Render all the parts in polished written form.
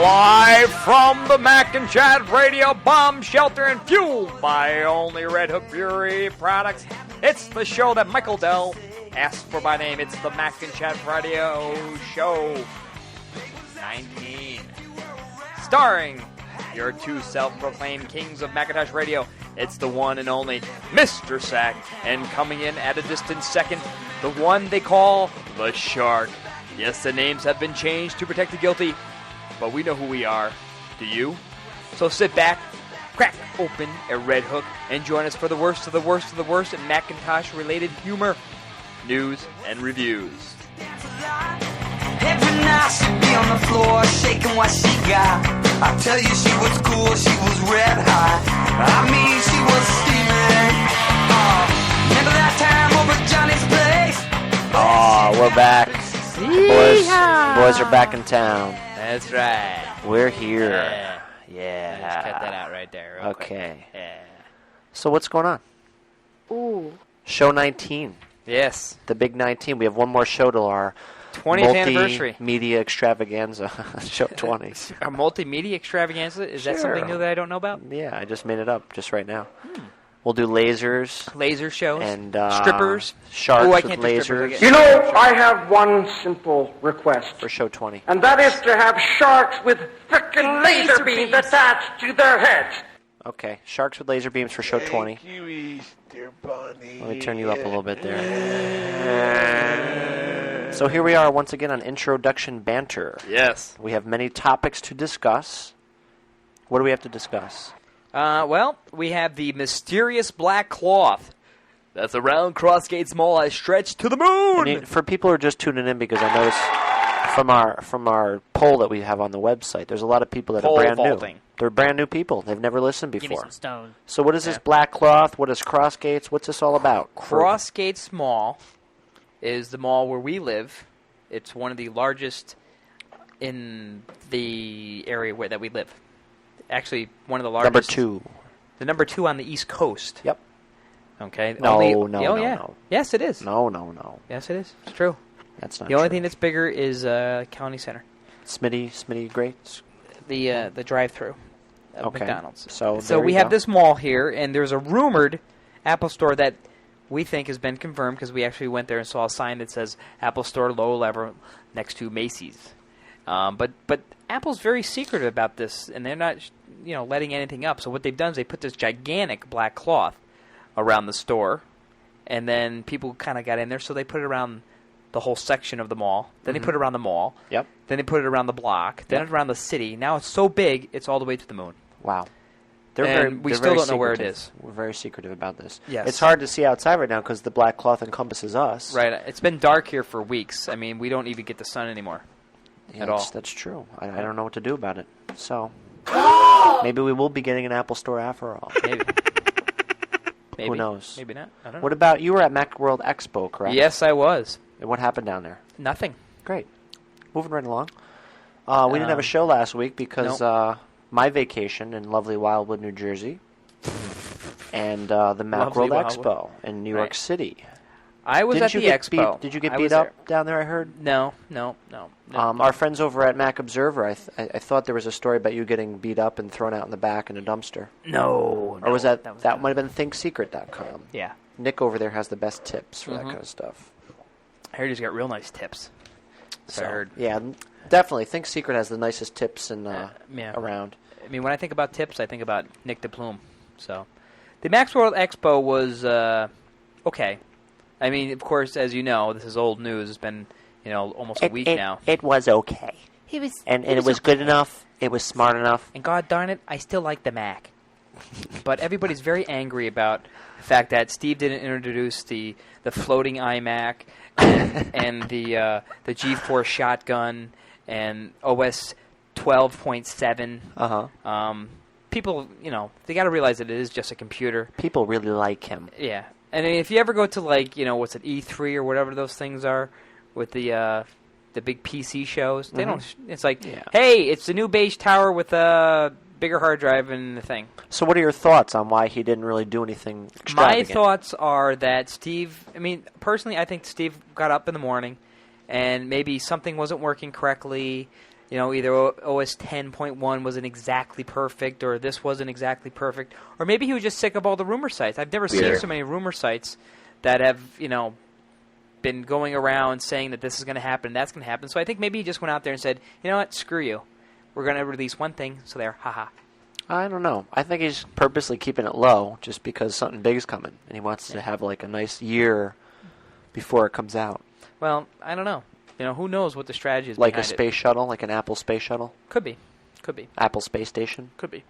Live from the Macinchat Radio Bomb Shelter and fueled by only Red Hook Brewery products, it's the show that Michael Dell asked for by name. It's the Macinchat Variety Show 19. Starring your two self-proclaimed kings of Macintosh Radio. It's the one and only Mr. Sack. And coming in at a distant second, the one they call the Shark. Yes, the names have been changed to protect the guilty, but we know who we are. Do you? So sit back, crack open a Red Hook, and join us for the worst of the worst of the worst in Macintosh-related humor, news, and reviews. Every night she'd be on the floor shaking what she got. I tell you she was cool, she was red hot. I mean she was steaming. Remember that time over at Johnny's place? Oh, we're back. Boys are back in town. That's right. We're here. Yeah. Just cut that out right there. Real Okay. Quick. Yeah. So what's going on? Ooh. Show 19. Yes. The big 19. We have one more show till our 20th anniversary. Multimedia extravaganza. Show 20. Our multimedia extravaganza? Is that something new that I don't know about? Yeah, I just made it up just right now. We'll do lasers. Laser shows. And strippers. Sharks I with can't do strippers. lasers. You know, I have one simple request, For show 20. and that is to have sharks with frickin' laser beams attached to their heads. Okay, sharks with laser beams for show 20. Thank you, Easter Bunny. Let me turn you up a little bit there. So here we are once again on Introduction Banter. Yes. We have many topics to discuss. What do we have to discuss? Well, we have the mysterious black cloth that's around Crossgates Mall has stretched to the moon. And for people who are just tuning in, because I noticed from our poll that we have on the website, there's a lot of people that Pole are brand vaulting. new. They're brand new people. They've never listened Give me before. some stone. So what is this black cloth? What is Crossgates? What's this all about? Crossgates Mall is the mall where we live. It's one of the largest in the area that we live. Actually, one of the largest. Number 2. The number 2 on the East Coast. Yep. Okay. No. Yes, it is. No. Yes, it is. It's true. That's not The only true. thing that's bigger is County Center. Smitty Greats. The drive-through of Okay. McDonald's. So we have this mall here, and there's a rumored Apple Store that we think has been confirmed because we actually went there and saw a sign that says Apple Store low level next to Macy's. But Apple's very secretive about this, and they're not letting anything up. So what they've done is they put this gigantic black cloth around the store, and then people kind of got in there, so they put it around the whole section of the mall. Then they put it around the mall. Yep. Then they put it around the block. Then around the city. Now it's so big, it's all the way to the moon. Wow. We still don't know where it is. We're very secretive about this. Yes. It's hard to see outside right now because the black cloth encompasses us. Right. It's been dark here for weeks. I mean, we don't even get the sun anymore. Yeah, at all. That's true. I don't know what to do about it. So maybe we will be getting an Apple Store after all. Maybe. Who knows? Maybe not. I don't know. What about you were at MacWorld Expo, correct? Yes, I was. And what happened down there? Nothing. Great. Moving right along. We didn't have a show last week because my vacation in lovely Wildwood, New Jersey, and the MacWorld Expo in New York City. I was at the expo. Did you get beat up down there, I heard? No. Our friends over at Mac Observer, I thought there was a story about you getting beat up and thrown out in the back in a dumpster. No. Or was that might have been ThinkSecret.com. Yeah. Nick over there has the best tips for that kind of stuff. I heard he's got real nice tips. So, I heard. Yeah, definitely. ThinkSecret has the nicest tips around. I mean, when I think about tips, I think about Nick DePlume. So, the MacWorld Expo was okay. I mean, of course, as you know, this is old news. It's been almost a week now. It was okay. It was good enough. It was smart enough. And God darn it, I still like the Mac. But everybody's very angry about the fact that Steve didn't introduce the floating iMac and the G4 shotgun and OS 12.7. People, they got to realize that it is just a computer. People really like him. Yeah. And if you ever go to what's it, E3 or whatever those things are with the big PC shows, they don't. It's like, hey, it's the new beige tower with a bigger hard drive and the thing. So, what are your thoughts on why he didn't really do anything extravagant? My thoughts are that Steve. I mean, personally, I think Steve got up in the morning, and maybe something wasn't working correctly. either OS 10.1 wasn't exactly perfect, or this wasn't exactly perfect, or maybe he was just sick of all the rumor sites. I've never seen so many rumor sites that have, been going around saying that this is going to happen, that's going to happen. So I think maybe he just went out there and said, you know what, screw you. We're going to release one thing, so there, haha. I don't know. I think he's purposely keeping it low just because something big is coming, and he wants to have like a nice year before it comes out. Well, I don't know. Who knows what the strategy is like behind a space shuttle, like an Apple space shuttle? Could be. Apple Space Station? Could be.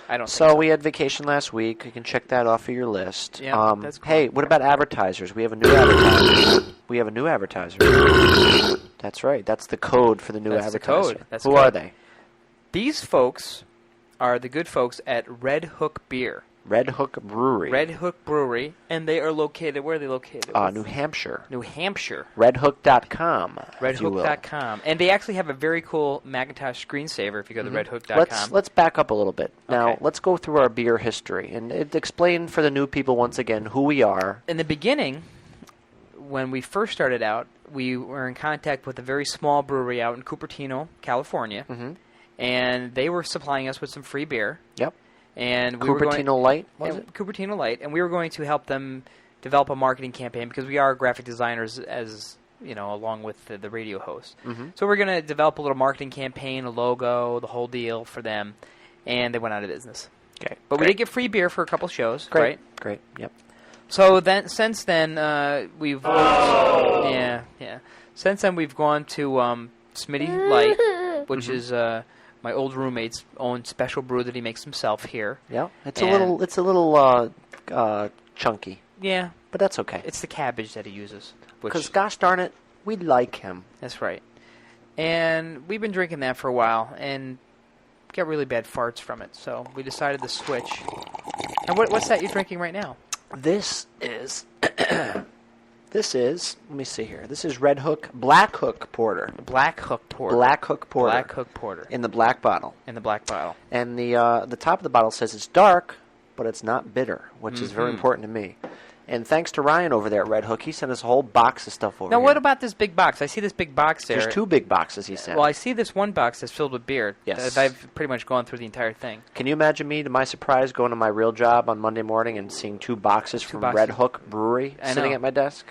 I don't think so. We had vacation last week. You can check that off of your list. Yeah, that's cool. Hey, what about advertisers? We have a new advertiser. That's right. That's the code for the new advertiser. That's Who code. are they? These folks are the good folks at Red Hook Beer. Red Hook Brewery. Red Hook Brewery, and they are located. Where are they located? New Hampshire. New Hampshire. Redhook.com. Redhook.com, and they actually have a very cool Macintosh screensaver. If you go to redhook.com. Let's back up a little bit. Now, Okay. let's go through our beer history and explain for the new people once again who we are. In the beginning, when we first started out, we were in contact with a very small brewery out in Cupertino, California, and they were supplying us with some free beer. Yep. And we Cupertino Light, was it? Cupertino Light, and we were going to help them develop a marketing campaign because we are graphic designers, as along with the radio host. So we're going to develop a little marketing campaign, a logo, the whole deal for them, and they went out of business. Okay, but we did get free beer for a couple shows, great, right? Great, yep. So since then we've Since then we've gone to Smitty Light, which is my old roommate's own special brew that he makes himself here. Yeah, it's a little chunky. Yeah, but that's okay. It's the cabbage that he uses. Because gosh darn it, we like him. That's right. And we've been drinking that for a while and got really bad farts from it. So we decided to switch. And what's that you're drinking right now? This is. Let me see here. This is Red Hook Black Hook Porter. Black Hook Porter. Black Hook Porter. Black Hook Porter. In the black bottle. In the black bottle. And the top of the bottle says it's dark, but it's not bitter, which is very important to me. And thanks to Ryan over there at Red Hook, he sent us a whole box of stuff over here. Now, what about this big box? I see this big box there. There's two big boxes he sent. Well, I see this one box that's filled with beer. Yes. I've pretty much gone through the entire thing. Can you imagine me, to my surprise, going to my real job on Monday morning and seeing two boxes from Red Hook Brewery sitting at my desk?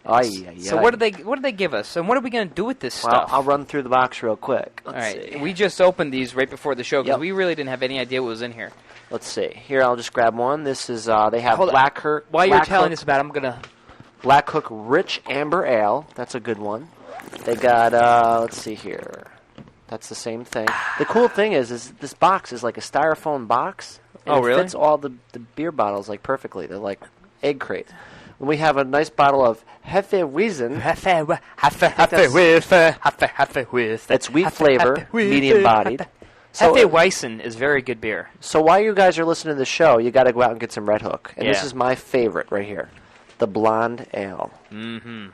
So what did they give us? And what are we going to do with this stuff? I'll run through the box real quick. All right. We just opened these right before the show because we really didn't have any idea what was in here. Let's see. Here, I'll just grab one. This is, they have Black Hook. While you're telling us about it, I'm going to... Black Hook Rich Amber Ale. That's a good one. They got, let's see here. That's the same thing. The cool thing is this box is like a styrofoam box. And really? It fits all the beer bottles like perfectly. They're like egg crates. And we have a nice bottle of Hefeweizen. That's wheat flavor, medium bodied. Hefeweizen is very good beer. So while you guys are listening to the show, you got to go out and get some Red Hook. And this is my favorite right here, the Blonde Ale. Mm-hmm.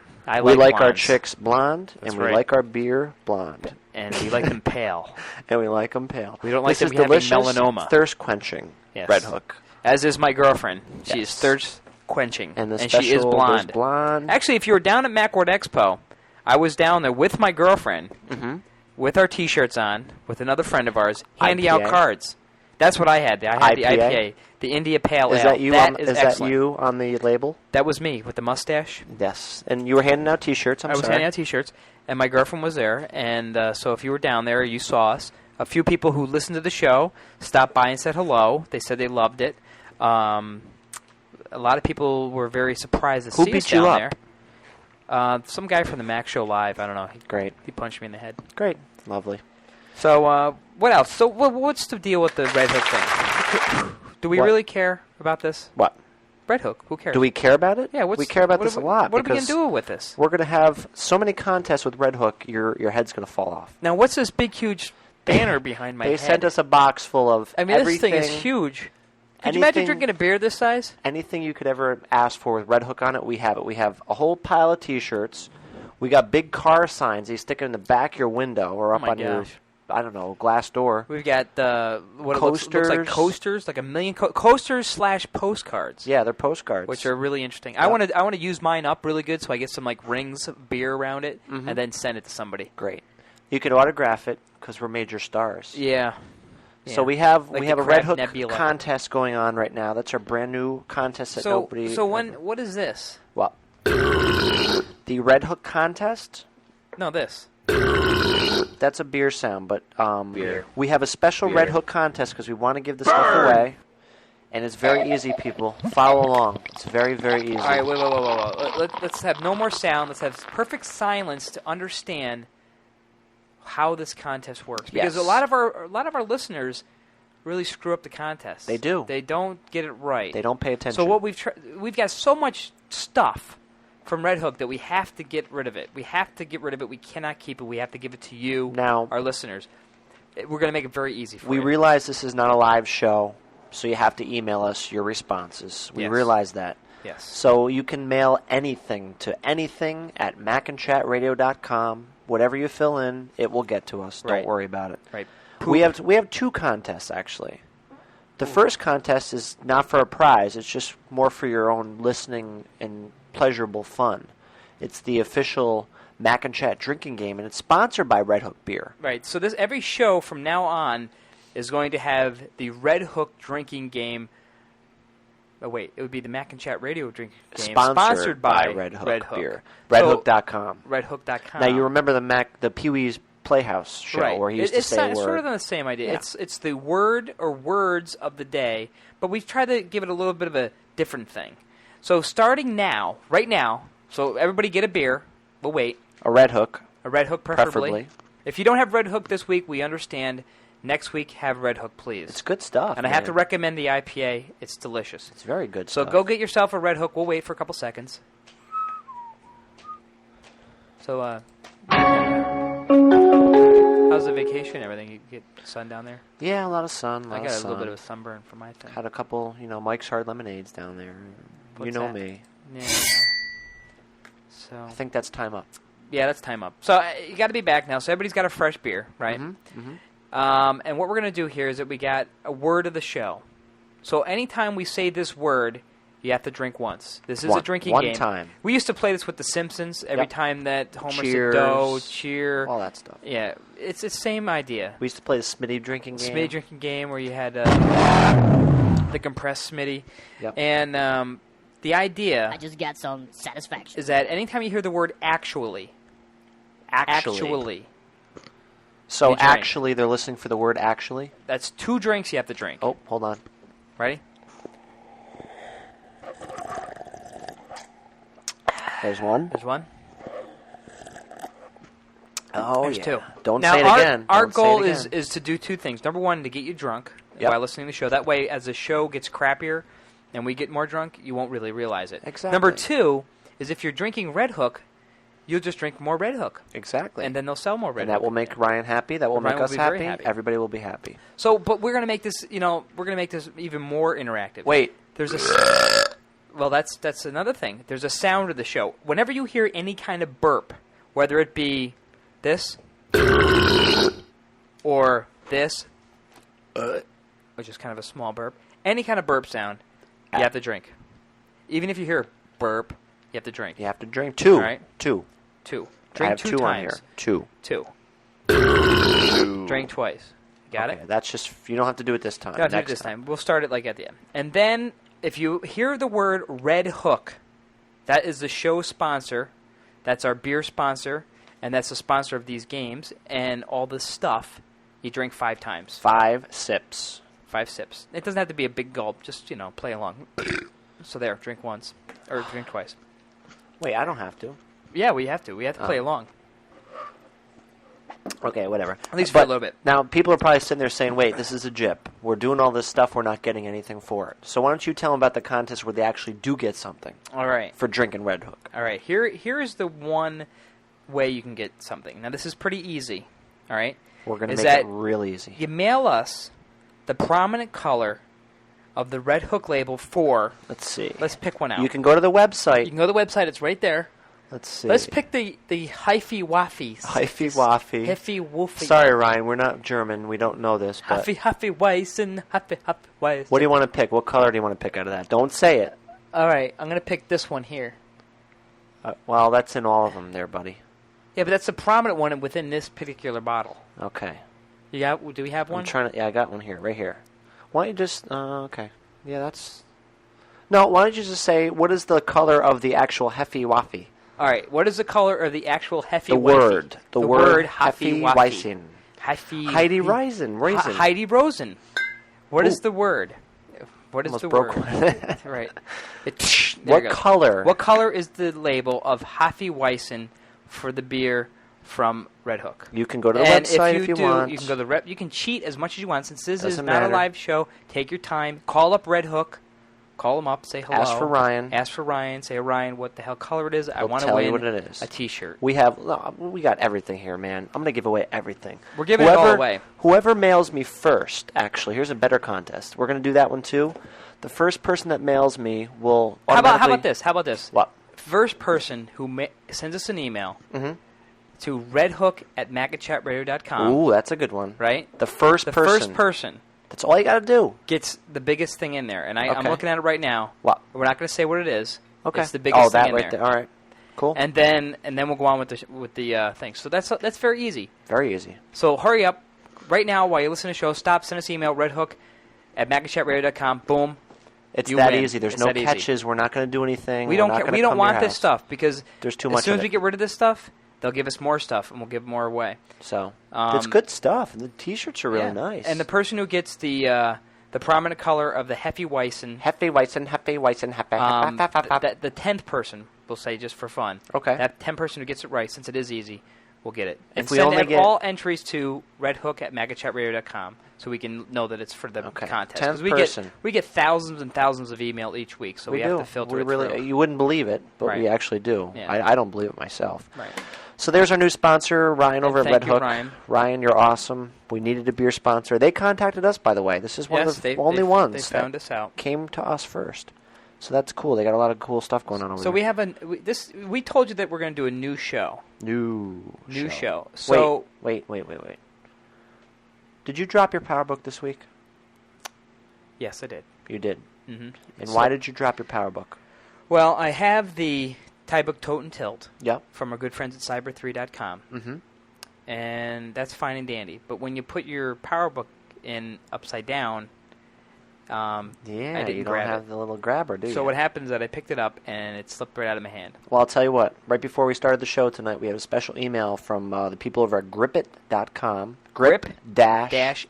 We like our chicks blonde, and we like our beer blonde. And we like them pale. And we like them pale. We don't like them having melanoma. Thirst quenching. Yes. Red Hook. As is my girlfriend. She is thirst quenching. And she is blonde. blonde. Actually, if you were down at MacWorld Expo, I was down there with my girlfriend, with our T-shirts on, with another friend of ours, handing out cards. That's what I had. I had the IPA, the India Pale Ale. Is that you? Is that you on the label? That was me with the mustache. Yes, and you were handing out T-shirts. I was handing out T-shirts, and my girlfriend was there. And so if you were down there, you saw us. A few people who listened to the show stopped by and said hello. They said they loved it. A lot of people were very surprised to see us down there. Some guy from the Mac Show Live. I don't know. Great. He punched me in the head. Great. Lovely. So what else? So what's the deal with the Red Hook thing? Do we really care about this? What? Red Hook. Who cares? Do we care about it? Yeah. We care about this a lot. What are we going to do with this? We're going to have so many contests with Red Hook, your head's going to fall off. Now, what's this big, huge banner behind my head? They sent us a box full of everything. This thing is huge. Could you imagine drinking a beer this size? Anything you could ever ask for with Red Hook on it, we have it. We have a whole pile of T-shirts. We got big car signs. You stick it in the back of your window or up on your, I don't know, glass door. We've got what coasters. Looks like coasters, like a million coasters / postcards. Yeah, they're postcards, which are really interesting. Yep. I want to use mine up really good, so I get some like rings of beer around it, and then send it to somebody. Great. You could autograph it because we're major stars. Yeah. So we have Like a the Red Crab Hook Nebula. contest going on right now. That's our brand new contest that nobody. So what is this? Well, the Red Hook contest. No, this. That's a beer sound, but Beer. we have a special Red Hook contest because we want to give this stuff away, and it's very easy. People, follow along. It's very, very easy. All right, wait. Let's have no more sound. Let's have perfect silence to understand how this contest works. Because Yes. a lot of our listeners really screw up the contest. They do. They don't get it right. They don't pay attention. So what we've got so much stuff from Red Hook that we have to get rid of it. We have to get rid of it. We cannot keep it. We have to give it to you, Now- our listeners. We're going to make it very easy for We you. realize this is not a live show, so you have to email us your responses. We Yes. realize that. Yes. So you can mail anything to anything at macinchatradio.com. Whatever you fill in, it will get to us. Right. Don't worry about it. Right. We have two contests, actually. The first contest is not for a prize. It's just more for your own listening and pleasurable fun. It's the official Mac and Chat drinking game, and it's sponsored by Red Hook Beer. Right. So every show from now on is going to have the Red Hook drinking game. Oh wait, it would be the Mac and Chat radio drinking game Sponsored by Red Hook Beer. Redhook.com. Redhook.com. Now, you remember the Pee-wee's Playhouse show right. where he used to it's say not, a it's word. sort of the same idea. Yeah. It's the word or words of the day, but we've tried to give it a little bit of a different thing. So starting now, right now, so everybody get a beer. We'll wait. A Red Hook. A Red Hook preferably. Preferably. If you don't have Red Hook this week, we understand. Next week, have Red Hook, please. It's good stuff. And I have to recommend the IPA. It's delicious. It's very good So stuff. go get yourself a Red Hook. We'll wait for a couple seconds. So, how's the vacation and everything? You get sun down there? Yeah, a lot of sun. I got a little bit of a sunburn from my thing. Had a couple, Mike's Hard Lemonades down there. What's you know that? me. Yeah. So I think that's time up. yeah, that's time up. So you got to be back now. So everybody's got a fresh beer, right? Mm-hmm. And what we're going to do here is that we got a word of the show. So anytime we say this word, you have to drink once. This is a drinking one game. time. We used to play this with The Simpsons. Every Yep. time that Homer Cheers. said "dough," cheer, All that stuff. yeah, it's the same idea. We used to play the Smitty drinking game. Smitty drinking game where you had the compressed Smitty, Yep. and the idea I just got some satisfaction. is that anytime you hear the word actually. So you drink. actually, they're listening for the word actually. That's 2 drinks you have to drink. Oh, hold on. Ready? There's one. There's one. Oh, There's yeah. 2. Don't now, say it our, again. Our Don't say goal it is again. to do 2 things. Number 1, to get you drunk Yep. by listening to the show. That way, as the show gets crappier and we get more drunk, you won't really realize it. Exactly. Number 2 is if you're drinking Red Hook, you'll just drink more Red Hook. Exactly. And then they'll sell more Red And Hook. that will make Ryan happy. That will Ryan make will us be very happy. happy. Everybody will be happy. So, but we're gonna make this. We're gonna make this even more interactive. Wait. There's well, that's another thing. There's a sound of the show. Whenever you hear any kind of burp, whether it be this or this, which is kind of a small burp, any kind of burp sound, you have to drink. Even if you hear burp, you have to drink. You have to drink 2. All right. 2. 2. I Drink have 2 2 times. on here. 2. 2. Drink twice. Got Okay, it? that's just, you don't have to do it this time. You don't have to do it Next this time. We'll start it like at the end. And then, if you hear the word Red Hook, that is the show sponsor. That's our beer sponsor. And that's the sponsor of these games. And all this stuff, you drink 5 times. 5 sips. 5 sips. It doesn't have to be a big gulp. Just, play along. So there, drink once. Or drink twice. Wait, I don't have to. Yeah, we have to. We have to play Oh. along. Okay, whatever. At least for a little bit. Now, people are probably sitting there saying, wait, this is a jip. We're doing all this stuff. We're not getting anything for it. So why don't you tell them about the contest where they actually do get something All right. for drinking Red Hook? All right, here is the one way you can get something. Now, this is pretty easy, all right? We're going to Is make it that real easy. You mail us the prominent color of the Red Hook label for, Let's see. let's pick one out. You can go to the website. You can go to the website. It's right there. Let's see. Let's pick the Hyphy Waffy. Hyphy Waffy. Hyphy Woofy. Sorry, Ryan, we're not German. We don't know this. But Huffy Weissen. Huffy Weissen. what do you want to pick? What color do you want to pick out of that? Don't say it. All right, I'm going to pick this one here. Well, that's in all of them there, buddy. Yeah, but that's the prominent one within this particular bottle. Okay. Do we have one? I got one here, right here. Why don't you just... okay. Yeah, that's... No, why don't you just say, what is the color of the actual Heffy Waffy? All right, what is the color of the actual Heffy The Waffy? word. The word Heffy Waffy. Weissen. Heffy... Heidi Reisen. Heidi Rosen. What is the word? What is Almost the broke word? one. Right. What color? What color is the label of Heffy Weissen for the beer from Red Hook? You can go to the website if you want. You can go to the you can cheat as much as you want. Since this is Doesn't not matter. a live show, take your time. Call up Red Hook. Call them up. Say hello. Ask for Ryan. Ask for Ryan. Say, Ryan, what the hell color it is? I He'll want to tell win you what it is. a T-shirt. We got everything here, man. I'm going to give away everything. We're giving it all away. Whoever mails me first, actually, here's a better contest. We're going to do that one too. The first person that mails me will How about this? What? First person who sends us an email to redhook@macinchat.radio.com. Ooh, that's a good one. Right? The first person. That's all you got to do. Gets the biggest thing in there. And I'm looking at it right now. What? We're not going to say what it is. Okay. It's the biggest thing in right there. All right. Cool. And then we'll go on with the thing. So that's very easy. Very easy. So hurry up. Right now, while you listen to the show, stop, send us an email, redhook@macinchat.radio.com. Boom. It's you that win. easy. There's It's no that easy. catches. We're not going to do anything. We don't care. We don't want this stuff because there's too much. As soon of as we it. get rid of this stuff, they'll give us more stuff, and we'll give more away. So it's good stuff, and the T-shirts are really nice. And the person who gets the prominent color of the Heffy Weissen, Heffy Weissen, the 10th person, we'll say just for fun. Okay. That 10th person who gets it right, since it is easy, will get it. And If we send only get all entries to redhook@macinchat.radio.com so we can know that it's for the contest. 10th we person. get thousands and thousands of email each week, so we have to filter it through. You wouldn't believe it, but Right. we actually do. Yeah. I don't believe it myself. Right. So there's our new sponsor, Ryan over at thank Red you, Hook. Ryan. You're awesome. We needed a beer sponsor. They contacted us, by the way. This is one of the only ones They found us out. came to us first. So that's cool. They got a lot of cool stuff going on over there. So we have we told you that we're going to do a new show. New show. So wait. Did you drop your PowerBook this week? Yes, I did. You did. Mm-hmm. And why did you drop your PowerBook? Well, I have the Tybook Tote and Tilt. Yep. From our good friends at cyber3.com. Mm-hmm. And that's fine and dandy. But when you put your PowerBook in upside down, I didn't you don't grab have the little grabber, do you? So what happened is that I picked it up and it slipped right out of my hand. Well, I'll tell you what. Right before we started the show tonight, we had a special email from the people over at gripit.com. Grip-it.com.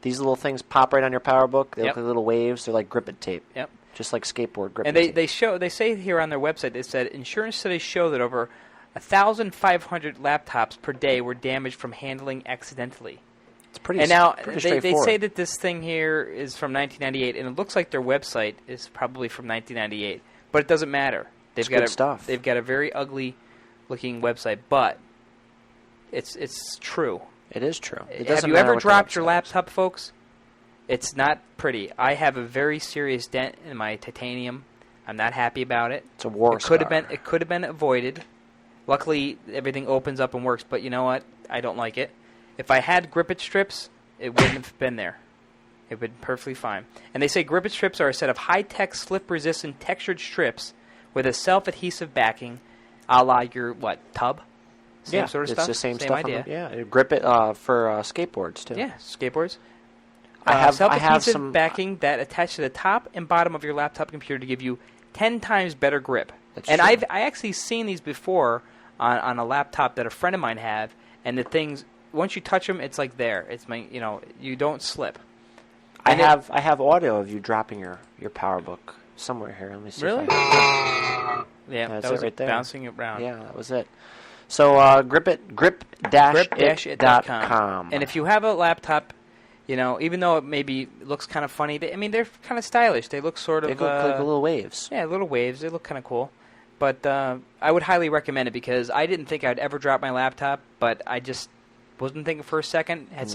These little things pop right on your PowerBook. They Yep. look like little waves. They're like grip-it tape. Yep. Just like skateboard grip-it And tape. they say here on their website, they said insurance studies show that over 1,500 laptops per day were damaged from handling accidentally. It's pretty. And now pretty they straightforward. say that this thing here is from 1998, and it looks like their website is probably from 1998, but it doesn't matter. It's good stuff. They've got a very ugly looking website, but it's true. It is true. It Have doesn't you matter ever what the dropped your website is. laptop, folks? It's not pretty. I have a very serious dent in my titanium. I'm not happy about it. It's a war It could have scar. been. It could have been avoided. Luckily, everything opens up and works. But you know what? I don't like it. If I had grip-it strips, it wouldn't have been there. It would have been perfectly fine. And they say grip-it strips are a set of high-tech, slip-resistant, textured strips with a self-adhesive backing, a la your tub. Same sort of it's stuff. the same stuff. idea. Grip it for skateboards too. Yeah, skateboards. I have self-adhesive some backing that attach to the top and bottom of your laptop computer to give you 10 times better grip. That's and true. I actually seen these before on a laptop that a friend of mine have, and the things once you touch them, it's like there. It's you don't slip. I And have audio of you dropping your PowerBook somewhere here. Let me see. Really? If I Yeah, That's that was it right there. bouncing around. Yeah, that was it. So grip-it.com. And if you have a laptop, even though it maybe looks kind of funny, they're kind of stylish. They look sort of they look like little waves. Yeah, little waves. They look kind of cool. But I would highly recommend it because I didn't think I'd ever drop my laptop, but I just wasn't thinking for a second. Had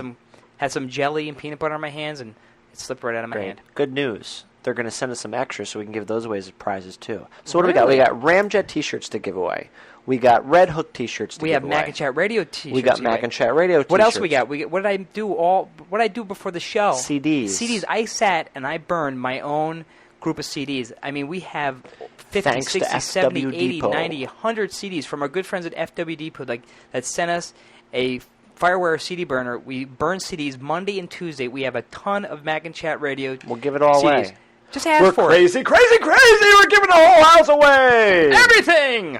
some jelly and peanut butter on my hands, and it slipped right out of my hand. Good news. They're going to send us some extras so we can give those away as prizes too. So what do we got? We got Ramjet T-shirts to give away. We got Red Hook T-shirts to give away. We have Macinchat Radio T-shirts. We got Macinchat Radio T-shirts. What else we got? What did I do? What did I do before the show? CDs. CDs. I sat and I burned my own group of CDs. We have 50, Thanks to 60, 70, FW 80, Depot. 90, 100 CDs from our good friends at FW Depot that sent us a Firewire CD burner. We burn CDs Monday and Tuesday. We have a ton of Macinchat Radio. We'll give it all CDs. away. Just ask We're for crazy. We're giving the whole house away. it. Everything!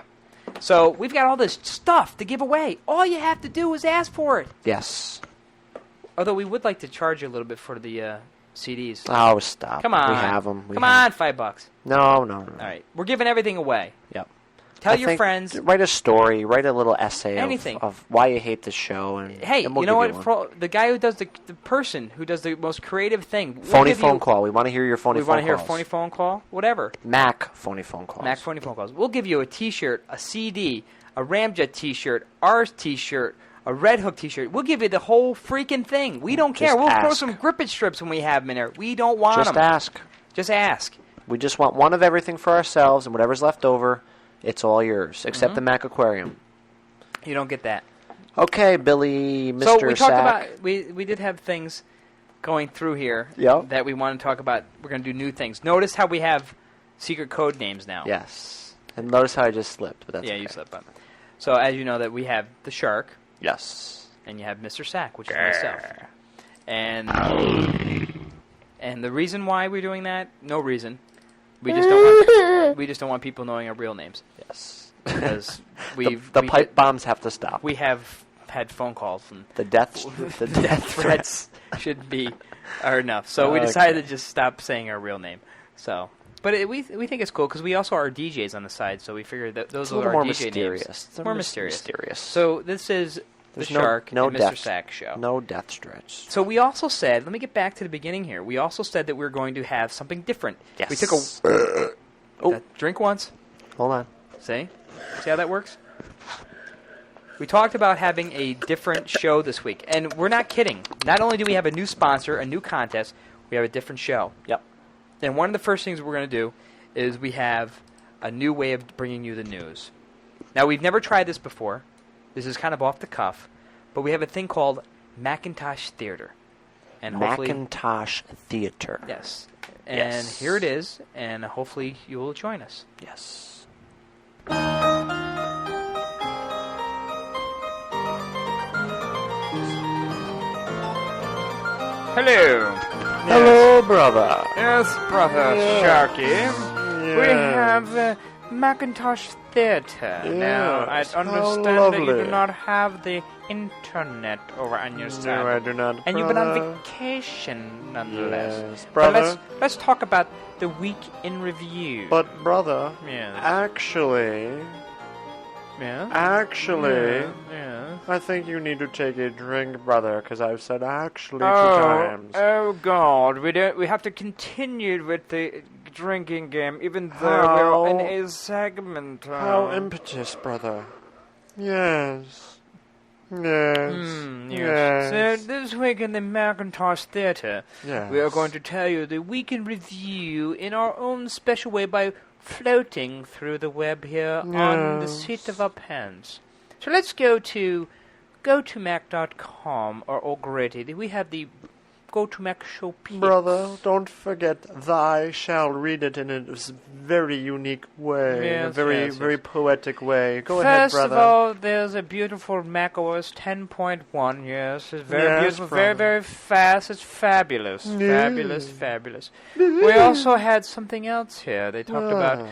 So we've got all this stuff to give away. All you have to do is ask for it. Yes. Although we would like to charge you a little bit for the CDs. Oh, stop. Come on. We have them. Come on, $5. No. All right. We're giving everything away. Yep. Tell I your think friends. Write a story. Write a little essay Anything. of why you hate the show. And Hey, and we'll you know give what? one. The guy who does the person who does the most creative thing. Phony phone call. We want to hear your phony We phone want calls. to hear a phony phone call. Whatever. Mac phony phone calls. Mac phony phone calls. We'll give you a T-shirt, a CD, a Ramjet T-shirt, our T-shirt, a Red Hook T-shirt. We'll give you the whole freaking thing. We don't care. Just We'll throw ask. some grippage strips when we have them in there. We don't want Just them. ask. Just ask. We just want one of everything for ourselves, and whatever's left over, it's all yours, except Mm-hmm. the Mac Aquarium. You don't get that. Okay, Billy, Mr. So we talked Sack. about we did have things going through here Yep. that we want to talk about. We're going to do new things. Notice how we have secret code names now. Yes. And notice how I just slipped, but that's Yeah, okay. you slipped on. So as you know that we have the Shark, Yes. and you have Mr. Sack, which is myself. And the reason why we're doing that, no reason. We just don't want people knowing our real names. Yes. Because The pipe bombs have to stop. we have had phone calls and The death threats should be are enough. So we Okay. decided to just stop saying our real name. So, but we think it's cool because we also are DJs on the side. So we figured that those It's a are little our more DJ mysterious. names. It's a More mysterious. mysterious. So this is There's the Shark no and Mr. death, Sack show. No death stretch. So we also said, let me get back to the beginning here. We also said that we're going to have something different. Yes. We took a drink once. Hold on. See how that works? We talked about having a different show this week, and we're not kidding. Not only do we have a new sponsor, a new contest, we have a different show. Yep. And one of the first things we're going to do is we have a new way of bringing you the news. Now, we've never tried this before. This is kind of off the cuff, but we have a thing called Macintosh Theater. And hopefully, Macintosh Theater. yes. And Yes. here it is, and hopefully you will join us. Yes. Hello. Hello, brother. Yes, brother Sharky. We have Macintosh Theater. Now, I Yes, how understand that you do lovely. not have the internet over on your side. No, I do not. And you've been on brother. vacation, nonetheless. Yes, But brother. let's talk about the week in review. But, brother, yes, actually, yes, yes. I think you need to take a drink, brother, because I've said actually 2 Oh, times. oh God! We have to continue with the drinking game, even though How- we're in a segment. How impetus, brother. Yes. Yes. Yes. Yes. So this week in the Macintosh Theater, Yes. we are going to tell you the week in review in our own special way by floating through the web here on the Yes. seat of our pants. So let's go to GoToMac.com or Already. We have the GoToMac show piece. Brother, don't forget, thy shall read it in a very unique way, in a Yes, very, yes, very yes. poetic way. Go ahead, First brother. of all, there's a beautiful macOS 10.1. Yes, it's very Yes, beautiful, brother. very, very fast. It's fabulous, Yes. fabulous, fabulous. We also had something else here. They talked about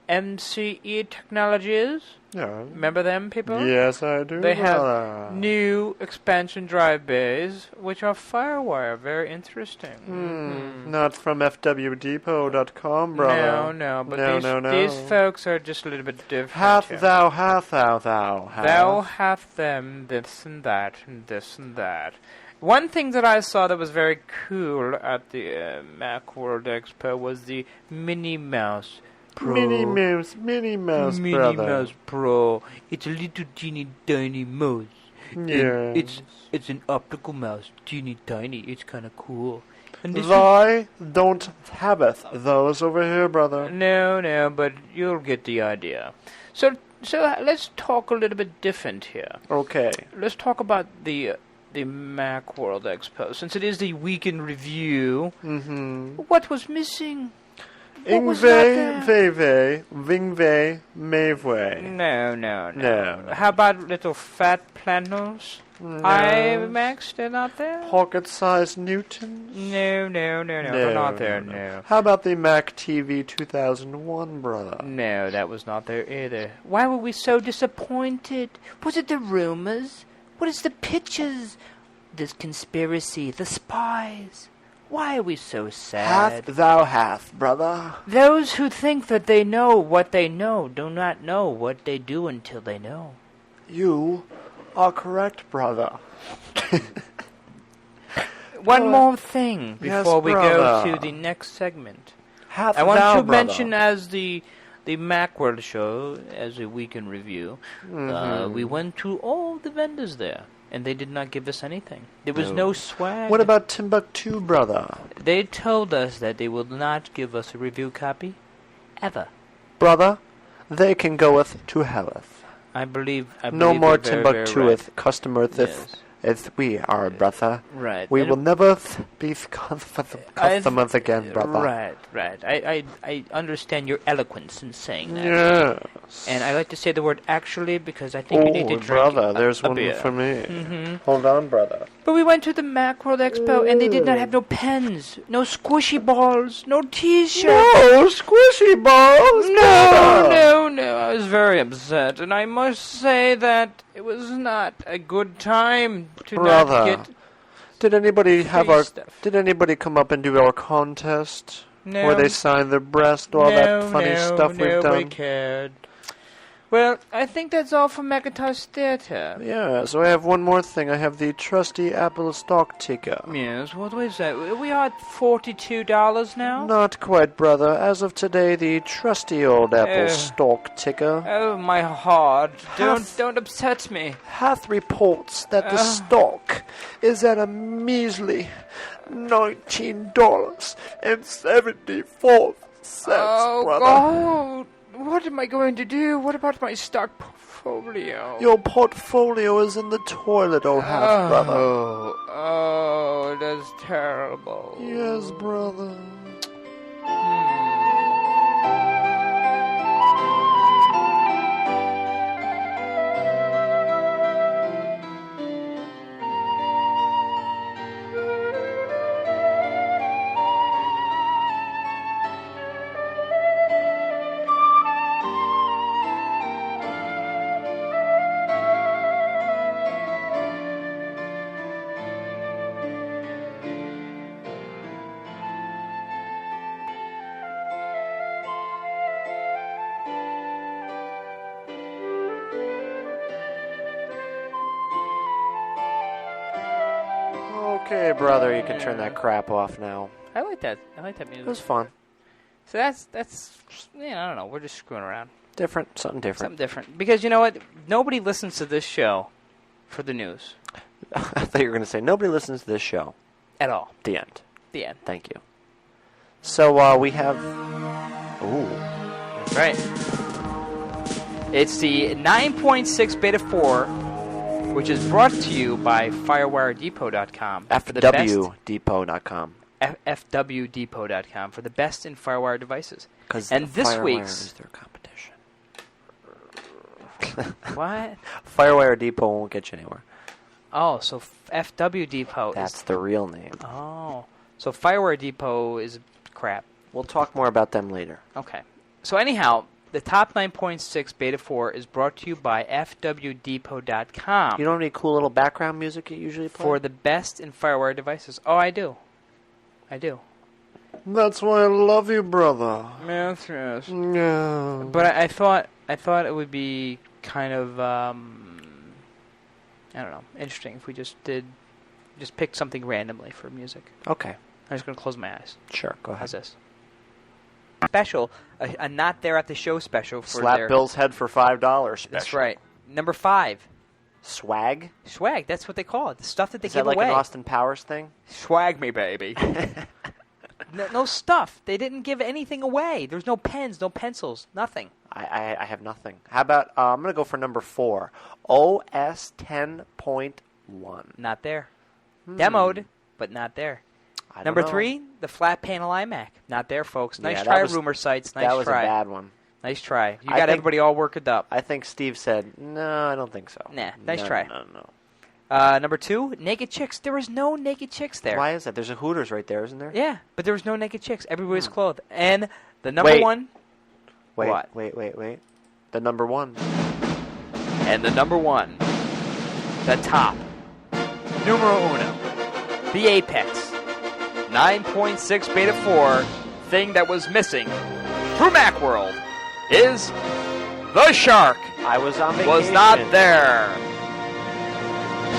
MCE Technologies. Yeah. Remember them, people? Yes, I do. They have brother. new expansion drive bays, which are FireWire. Very interesting. Not from FWDepot.com, brother. No, but No, these folks are just a little bit different. Hath here. thou, hath thou, thou. Thou hath them, this and that, and this and that. One thing that I saw that was very cool at the MacWorld Expo was the Minnie Mouse Pro. Minnie Mouse, Minnie brother. Mouse Pro. It's a little teeny tiny mouse. And Yes. it's an optical mouse, teeny tiny. It's kind of cool. And this Thy don't habeth those over here, brother. no, but you'll get the idea. So let's talk a little bit different here. Okay. Let's talk about the MacWorld Expo. Since it is the week in review, what was missing? was not there? Ingve, Vingve, Maveway. No. How about little fat planos? No. IMAX, they're not there? Pocket-sized Newtons? No, they're not there, no. How about the Mac TV 2001, brother? No, that was not there either. Why were we so disappointed? Was it the rumors? What is the pictures? This conspiracy, the spies. Why are we so sad? Hath thou hath, brother. Those who think that they know what they know do not know what they do until they know. You are correct, brother. One more thing before yes, we go to the next segment. Hath I want thou, to brother. mention as the MacWorld show, as a weekend review, we went to all the vendors there, and they did not give us anything. There was no swag. What about Timbuktu, brother? They told us that they will not give us a review copy, ever. Brother, they can goeth to helleth. I believe No more they're very, very Timbuktueth, right. custometh, Yes. if we are, brother. Right. We And- will never be customers again, brother. Right. I understand your eloquence in saying that. Yes. And I like to say the word actually because I think you need to drink brother, there's a one beer. for me. Mm-hmm. Hold on, brother. But we went to the MacWorld Expo and they did not have no pens, no squishy balls, no T-shirts. No, squishy balls. No. I was very upset, and I must say that it was not a good time to Brother, not get. Did anybody have free our? stuff. Did anybody come up and do our contest No. where they signed their breast, all that funny stuff we've nobody done? cared. Well, I think that's all for Macintosh Theater. Yeah. So I have one more thing. I have the trusty Apple stock ticker. Yes, what was that? We are at $42 now? Not quite, brother. As of today, the trusty old Apple stock ticker Oh, my heart. Hath- Don't upset me. hath reports that the stock is at a measly $19.74, Oh, brother. God. What am I going to do? What about my stock portfolio? Your portfolio is in the toilet, old half brother. Oh, that's terrible. Yes, brother. Okay, brother, you can turn that crap off now. I like that. I like that It music. was fun. So that's I don't know. We're just screwing around. Different, something different. Something different. Because you know what? Nobody listens to this show for the news I thought you were going to say, nobody listens to this show. at all. The end. The end. Thank you. So, we have... Ooh. That's right. It's the 9.6 Beta 4, which is brought to you by FireWireDepot.com. FWDepot.com. FWDepot.com for the best in FireWire devices. And this Firewire week's... is their competition. What? Firewire Depot won't get you anywhere. Oh, so FW Depot That's is... the real name. Oh. So FireWire Depot is crap. We'll talk more about them later. Okay. So anyhow, the top 9.6 Beta 4 is brought to you by FWDepot.com You don't have any cool little background music you usually play? for the best in FireWire devices. Oh, I do. That's why I love you, brother. Yes, yes. Yeah. But I thought it would be kind of I don't know, interesting if we just picked something randomly for music. Okay. I'm just gonna close my eyes. Sure, go ahead. How's this? Special, a not there at the show special for Slap their... Bill's head for $5 special. That's right. Number 5. Swag? Swag. That's what they call it. The stuff that they Is give that like away. an Austin Powers thing? Swag me, baby. No stuff. They didn't give anything away. There's no pens, no pencils, nothing. I have nothing. How about, I'm going to go for number 4. OS 10.1. Not there. Demoed, but not there. I don't Number know. 3, the flat panel iMac. Not there, folks. Nice Yeah, try, that was- rumor sites. Nice That was try. a bad one. Nice try. You I got think- everybody all worked up. I think Steve said, no, I don't think so. Nah, nice No, try. No. Number 2, naked chicks. There was no naked chicks there. Why is that? There's a Hooters right there, isn't there? Yeah, but there was no naked chicks. Everybody's clothed. And the number Wait. 1. Wait, What? wait. The number 1. And the number 1. The top. Numero uno. The Apex. 9.6 Beta 4 thing that was missing through MacWorld is the Shark. I was on vacation. Was not there.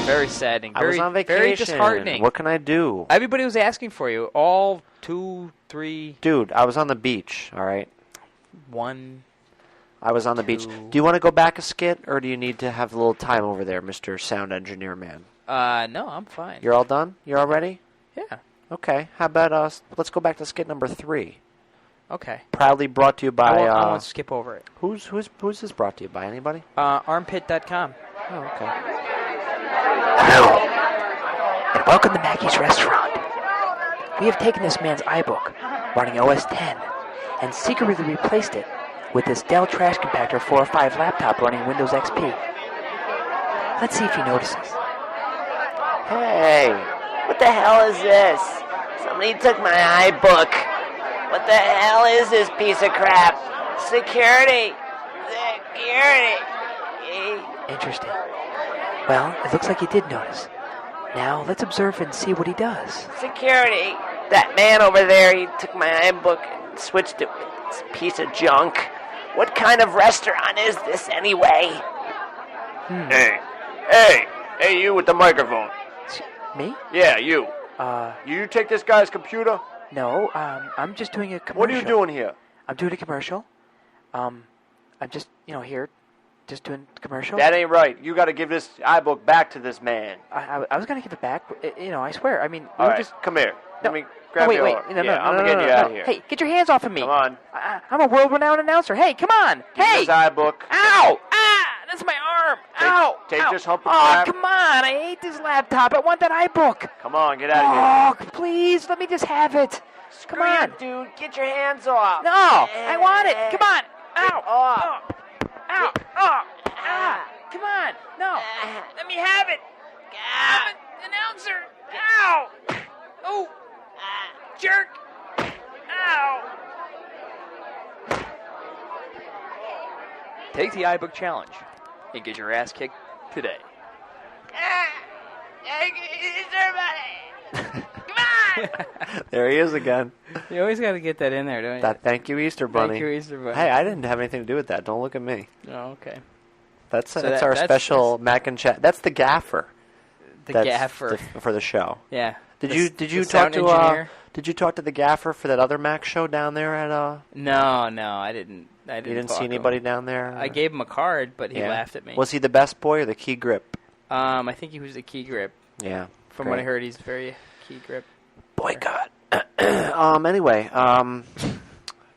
Very saddening. I was Very, on vacation. very disheartening. What can I do? Everybody was asking for you. All 2, 3, Dude, I was on the beach, all right? 1. I was on the beach. Two. Do you want to go back a skit, or do you need to have a little time over there, Mr. Sound Engineer Man? No, I'm fine. You're all done? You're all ready? Yeah. Okay. How about let's go back to skit number 3. Okay. Proudly brought to you by... I won't skip over it. Who's this brought to you by? Anybody? Armpit.com. Oh, okay. Hello, and welcome to Mackey's Restaurant. We have taken this man's iBook, running OS 10, and secretly replaced it with this Dell Trash Compactor 405 laptop running Windows XP. Let's see if he notices. Hey, what the hell is this? Somebody took my iBook. What the hell is this piece of crap? Security. Interesting. Well, it looks like he did notice. Now, let's observe and see what he does. Security. That man over there, he took my iBook and switched it with this piece of junk. What kind of restaurant is this anyway? Hey, you with the microphone. Me? Yeah, you. You take this guy's computer? No, I'm just doing a commercial. What are you doing here? I'm doing a commercial. I'm just, here, just doing a commercial. That ain't right. You got to give this iBook back to this man. I was going to give it back, but, I swear. I mean, we All were right, just... come here. No. Let me grab wait. your... No, I'm going to get you out of here. Hey, get your hands off of me. Come on. I'm a world-renowned announcer. Hey, come on. Give Hey. this iBook. Ow! That's my arm. Ow! Take Ow. this hump of Oh, crap. come on. I hate this laptop. I want that iBook. Come on, get out of here. Oh, please, let me just have it. Come on. Dude, get your hands off. No, I want it. Come on. Ow. Off. Ow. Oh. Ah. Come on. No. Let me have it. I'm an announcer. Ow. Oh. Jerk. Ow. Take the iBook challenge and get your ass kicked today. There he is again. You always got to get that in there, don't you? That thank you, Easter Bunny. Thank you, Easter Bunny. Hey, I didn't have anything to do with that. Don't look at me. Oh, okay. That's So our special Mac and Chat. That's the gaffer. The That's gaffer. for the show. Yeah. Did The- you the talk sound to engineer? Did you talk to the gaffer for that other Mac show down there at No, I didn't. You didn't talk see to him. anybody down there? I gave him a card, but he Yeah. laughed at me. Was he the best boy or the key grip? I think he was the key grip. Yeah. From what I heard, he's very key grip. Boycott. Anyway,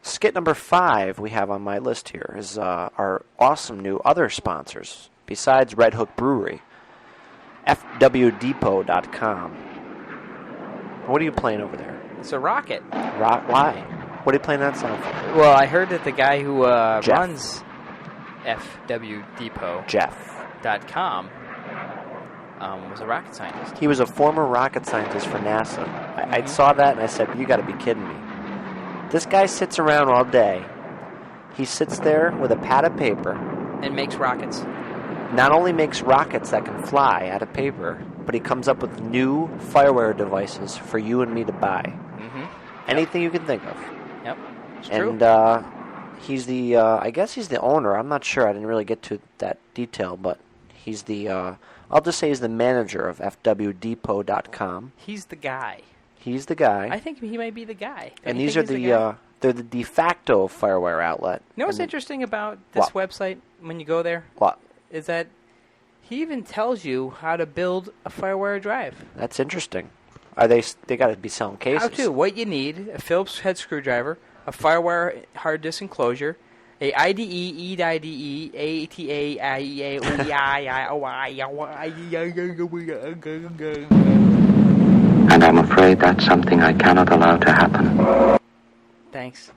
skit number 5 we have on my list here is our awesome new other sponsors besides Red Hook Brewery. FWDepot.com. What are you playing over there? It's a rocket. Why? What are you playing that song for? Well, I heard that the guy who Jeff. runs FWDepot.com Jeff. Was a rocket scientist. He was a former rocket scientist for NASA. I saw that and I said, you got to be kidding me. This guy sits around all day. He sits there with a pad of paper. And makes rockets. Not only makes rockets that can fly out of paper, but he comes up with new fireware devices for you and me to buy. Mm-hmm. Anything you can think of. Yep. It's true. And he's the, I guess he's the owner. I'm not sure. I didn't really get to that detail, but he's the, I'll just say he's the manager of FWDepot.com. He's the guy. He's the guy. I think he might be the guy. And these are they're the de facto fireware outlet. You know what's interesting about this website when you go there? What? Is that he even tells you how to build a FireWire drive. That's interesting. Are they got to be selling cases? How to? What you need: a Phillips head screwdriver, a FireWire hard disk enclosure, a IDE, EIDE, ATA, IEA, And I'm afraid that's something I cannot allow to happen. Thanks.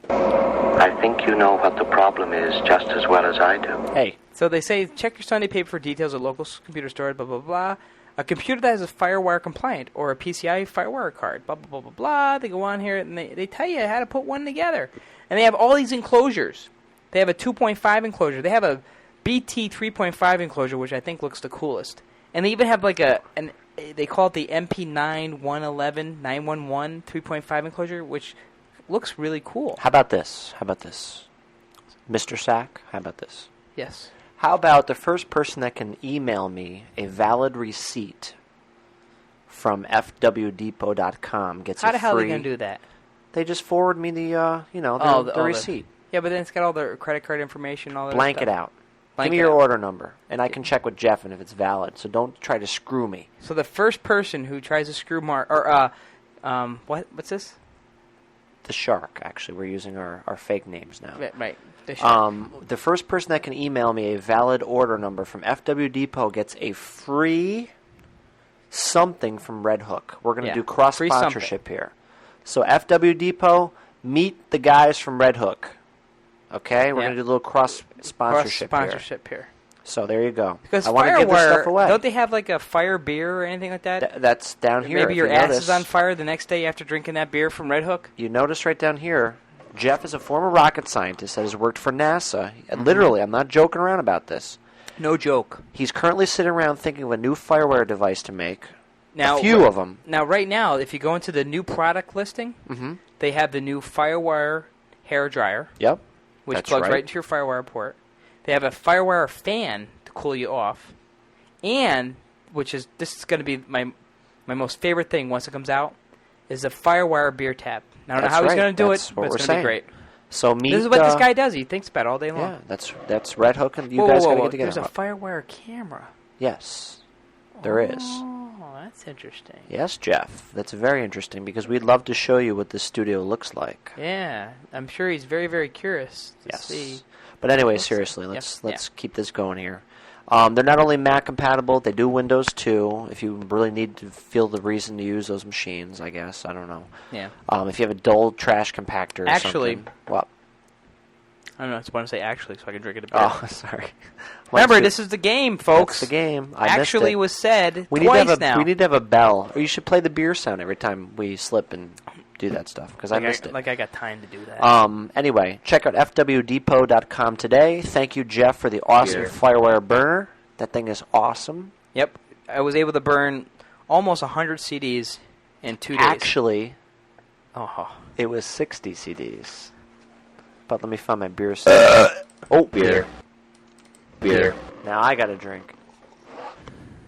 I think you know what the problem is just as well as I do. Hey. So they say, check your Sunday paper for details at local computer store, blah, blah, blah. A computer that is FireWire compliant or a PCI FireWire card, blah, blah, blah, blah, blah. They go on here and they tell you how to put one together. And they have all these enclosures. They have a 2.5 enclosure. They have a BT 3.5 enclosure, which I think looks the coolest. And they even have like they call it the MP9 111 911 3.5 enclosure, which looks really cool. How about this? Mr. Sack, how about this? Yes. How about the first person that can email me a valid receipt from fwdepot.com gets How a the hell are free... they going to do that? They just forward me the receipt. Yeah, but then it's got all their credit card information, all that Blank stuff. it out. Blank Give me it your out. order number, and I can check with Jeff and if it's valid. So don't try to screw me. So the first person who tries to screw what's this? The Shark, actually. We're using our fake names now. Right. The Shark. The first person that can email me a valid order number from FW Depot gets a free something from Red Hook. We're going to do cross-sponsorship here. So FW Depot, meet the guys from Red Hook. Okay? We're going to do a little cross-sponsorship here. So there you go. Because I want to give this stuff away. Don't they have like a fire beer or anything like that? That's down here. Maybe your ass is on fire the next day after drinking that beer from Red Hook? You notice right down here, Jeff is a former rocket scientist that has worked for NASA. Literally, I'm not joking around about this. No joke. He's currently sitting around thinking of a new FireWire device to make. Now, a few of them. Now, right now, if you go into the new product listing, they have the new FireWire hair dryer. Yep. Which plugs right into your FireWire port. They have a FireWire fan to cool you off. And, this is going to be my most favorite thing once it comes out, is a FireWire beer tap. Now, I don't know how he's going to do it, but it's going to be great. So this is what this guy does. He thinks about it all day long. Yeah, that's Red Hook, and you guys got to get together. There's a FireWire camera. Yes, there is. Oh, that's interesting. Yes, Jeff. That's very interesting because we'd love to show you what this studio looks like. Yeah, I'm sure he's very, very curious to see. But anyway, seriously, let's keep this going here. They're not only Mac compatible, they do Windows too. If you really need to feel the reason to use those machines, I guess. I don't know. Yeah. If you have a dull trash compactor or something. What? I don't know. I just want to say actually so I can drink it a bit. Oh, sorry. Remember, this is the game, folks. That's the game. I actually was said we twice need to now. We need to have a bell. Or you should play the beer sound every time we slip and do that stuff because I missed it. Like I got time to do that. Anyway, check out fwdepot.com today. Thank you, Jeff, for the awesome FireWire burner. That thing is awesome. Yep. I was able to burn almost 100 CDs in 2 days. Actually, it was 60 CDs. But let me find my beer. Beer. Now I got a drink.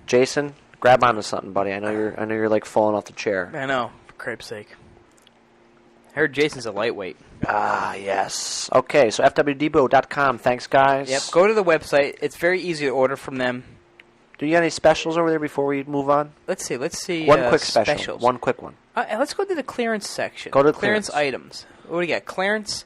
Jason, grab onto something, buddy. I know you're like falling off the chair. I know, for cripe's sake. I heard Jason's a lightweight. Ah, yes. Okay, so fwdepot.com. Thanks, guys. Yep, go to the website. It's very easy to order from them. Do you have any specials over there before we move on? Let's see. One quick special. Specials. One quick one. Let's go to the clearance section. Go to clearance items. What do you got? Clearance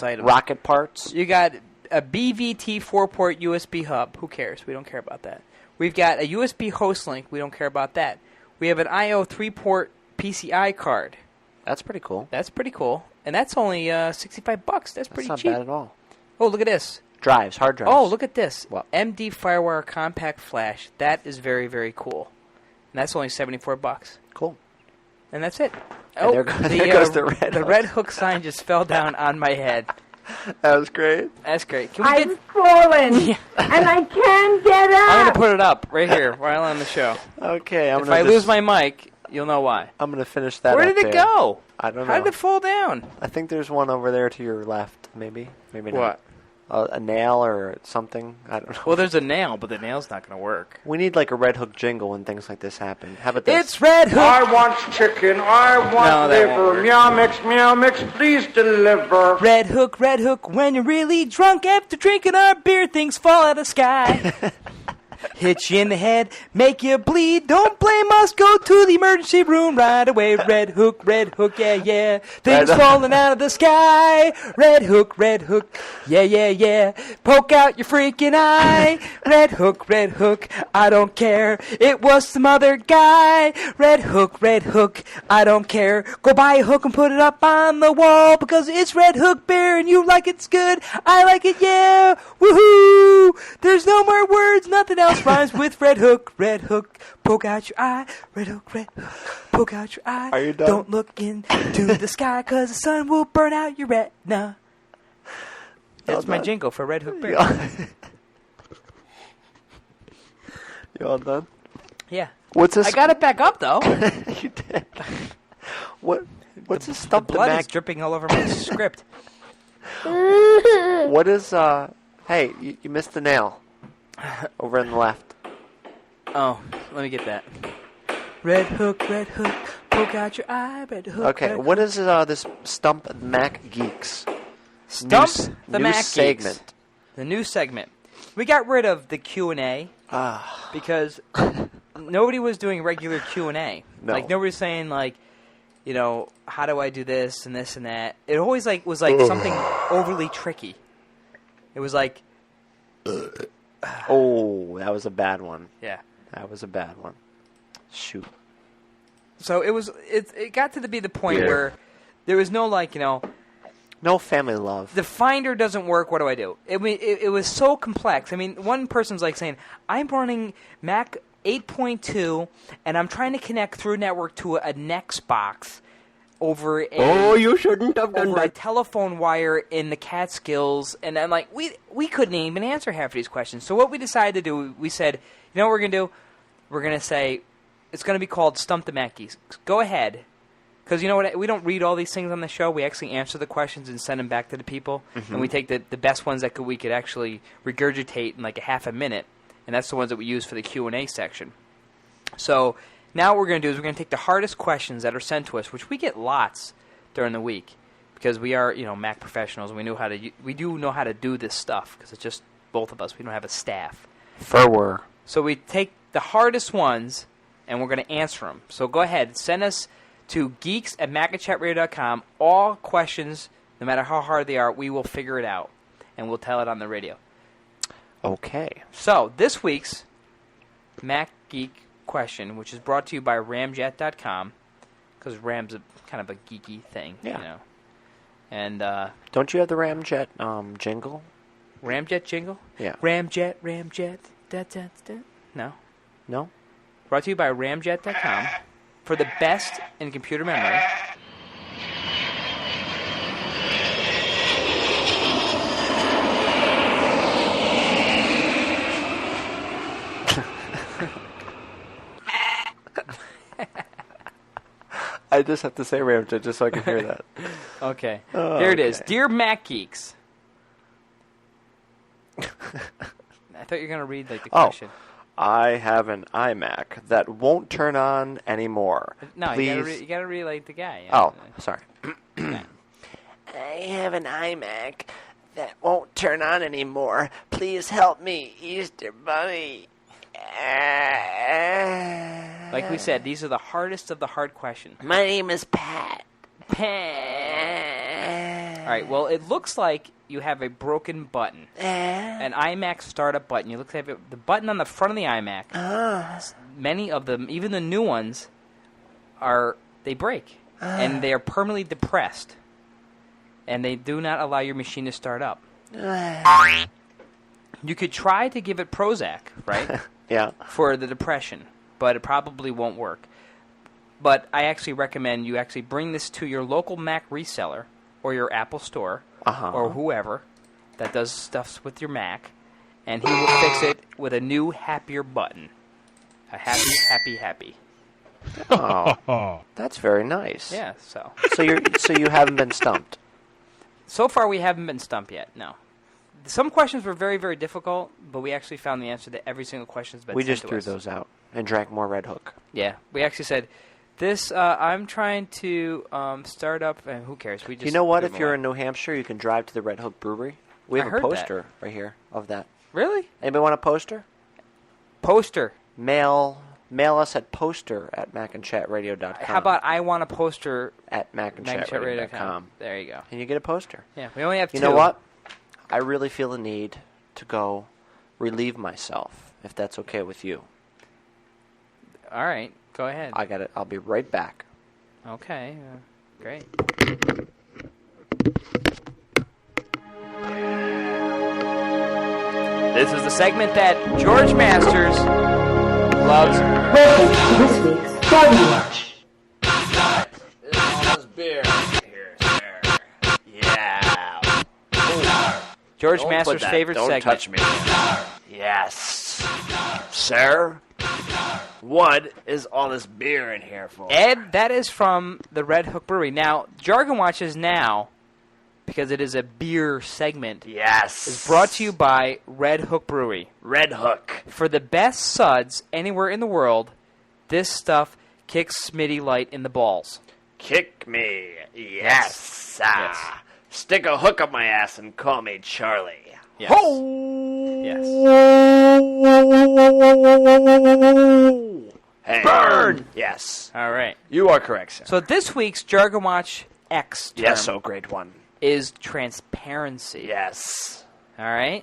items. Rocket parts. You got a BVT 4-port USB hub. Who cares? We don't care about that. We've got a USB host link. We don't care about that. We have an IO 3-port PCI card. That's pretty cool. And that's only $65. That's pretty cheap. That's not bad at all. Oh, look at this. Hard drives. Oh, look at this. What? MD FireWire compact flash. That is very, very cool. And that's only $74. Cool. And that's it. And there goes the Red Hook. The Red Hook sign just fell down on my head. That was great. That's great. I'm fallen, and I can't get up. I'm going to put it up right here while on the show. Okay. If I lose my mic, you'll know why. I'm going to finish that. Where did it go? I don't know. How did it fall down? I think there's one over there to your left, maybe. Maybe not. What? A nail or something. I don't know. Well, there's a nail, but the nail's not going to work. We need like a Red Hook jingle when things like this happen. How about this? It's Red Hook. I want chicken. I want liver. Meow mix, please deliver. Red Hook, when you're really drunk after drinking our beer, things fall out of the sky. hit you in the head, make you bleed. Don't blame us, go to the emergency room right away. Red hook, yeah, yeah. Things falling out of the sky. Red hook, yeah, yeah, yeah. Poke out your freaking eye. Red hook, I don't care. It was some other guy. Red hook, I don't care. Go buy a hook and put it up on the wall because it's Red Hook beer and you like it's good. I like it, yeah. Woohoo! There's no more words. Nothing else rhymes with Red Hook. Red Hook, poke out your eye. Red Hook, poke out your eye. Are you done? Don't look into the sky because the sun will burn out your retina. That's my jingle for Red Hook beer. You all done? Yeah. What's this? I got it back up though. You did. What's this Stump the Blood Mac? is dripping all over my script. What is Hey, you missed the nail. Over on the left. Oh, let me get that. Red Hook, poke out your eye. Red Hook. Okay, what is this Stump the Mac Geeks? Stump the new Mac segment. Geeks. The new segment. We got rid of the Q&A because nobody was doing regular Q&A. No. Like nobody was saying like, you know, how do I do this and this and that. It always was something overly tricky. It was like, oh, that was a bad one. yeah. That was a bad one. Shoot. So it got to be the point where there was no no family love. The Finder doesn't work. What do I do? It was so complex. I mean, one person's like saying, I'm running Mac 8.2, and I'm trying to connect through network to a Next box over you shouldn't have done a telephone wire in the Catskills. And I'm like, we couldn't even answer half of these questions. So what we decided to do, we said, you know what we're going to do? We're going to say, it's going to be called Stump the Mac Geek. Go ahead. Because you know what? We don't read all these things on the show. We actually answer the questions and send them back to the people. Mm-hmm. And we take the best ones that we could actually regurgitate in like a half a minute. And that's the ones that we use for the Q&A section. So now what we're going to do is we're going to take the hardest questions that are sent to us, which we get lots during the week. Because we are, Mac professionals. And we do know how to do this stuff. Because it's just both of us. We don't have a staff. Furwer. So we take the hardest ones and we're going to answer them. So go ahead. Send us to geeks@macinchatradio.com. All questions, no matter how hard they are, we will figure it out, and we'll tell it on the radio. Okay. So this week's Mac Geek question, which is brought to you by Ramjet.com, because Ram's kind of a geeky thing, And don't you have the Ramjet jingle? Ramjet jingle? Yeah. Ramjet. Da. No. No. Brought to you by Ramjet.com. For the best in computer memory. I just have to say Ramjet just so I can hear that. Okay. Here it is. Dear Mac Geeks. I thought you were going to read the question. I have an iMac that won't turn on anymore. No, please. you gotta read like the guy. Oh, sorry. I have an iMac that won't turn on anymore. Please help me, Easter Bunny. Like we said, these are the hardest of the hard questions. My name is Pat. All right, well, it looks like you have a broken button. An iMac startup button. You look at the button on the front of the iMac. Many of them, even the new ones, they break. And they are permanently depressed. And they do not allow your machine to start up. You could try to give it Prozac, right? Yeah. For the depression, but it probably won't work. But I actually recommend you actually bring this to your local Mac reseller or your Apple store or whoever that does stuff with your Mac, and he will fix it with a new, happier button. A happy. Oh, that's very nice. Yeah, so you haven't been stumped. So far, we haven't been stumped yet. No. Some questions were very, very difficult, but we actually found the answer to every single question that's been We sent just to threw us. those out and drank more Red Hook. Yeah, we actually said, this, I'm trying to start up, and who cares? We just You know what? threw If them you're away. in New Hampshire, you can drive to the Red Hook Brewery. We I have a heard poster right here of that. Really? Anybody want a poster? Poster. Mail us at poster@macinchatradio.com. How about I want a poster at macinchatradio.com. There you go. And you get a poster. Yeah, we only have 2. You know what? I really feel the need to go relieve myself, if that's okay with you. All right, go ahead. I got it. I'll be right back. Okay, great. This is the segment that George Masters loves. This week's Garden Watch. All this beer here, sir. Yeah. George Masters' favorite segment. Don't touch me. Yes. Sir? What is all this beer in here for? Ed, that is from the Red Hook Brewery. Now, Jargon Watch is now, because it is a beer segment, is brought to you by Red Hook Brewery. Red Hook. For the best suds anywhere in the world, this stuff kicks Smitty Light in the balls. Kick me. Yes. Stick a hook up my ass and call me Charlie. Yes. Ho! Yes. Hey. Burn! Yes. All right. You are correct, sir. So this week's Jargon Watch X term Yes, oh great one. is transparency. Yes. All right?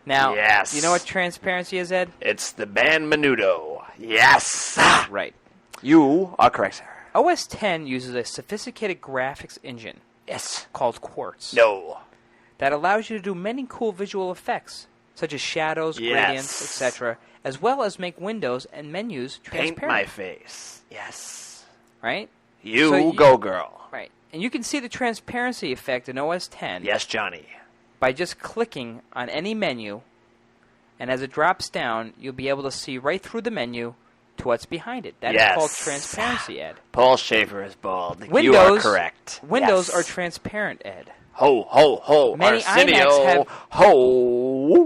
Now, Yes. you know what transparency is, Ed? It's the band Menudo. Yes. Right. You are correct, sir. OS X uses a sophisticated graphics engine Yes. called Quartz No. that allows you to do many cool visual effects, such as shadows, Yes. gradients, etc., as well as make windows and menus transparent. Paint my face. Yes. Right? You So go, girl. Right. And you can see the transparency effect in OS X Yes, Johnny. by just clicking on any menu, and as it drops down, you'll be able to see right through the menu to what's behind it. That is Yes. called transparency, Ed. Paul Schaefer is bald. Windows, you are correct. Windows Yes. are transparent, Ed. Ho, ho, ho. Many Arsenio. iMacs have- Ho.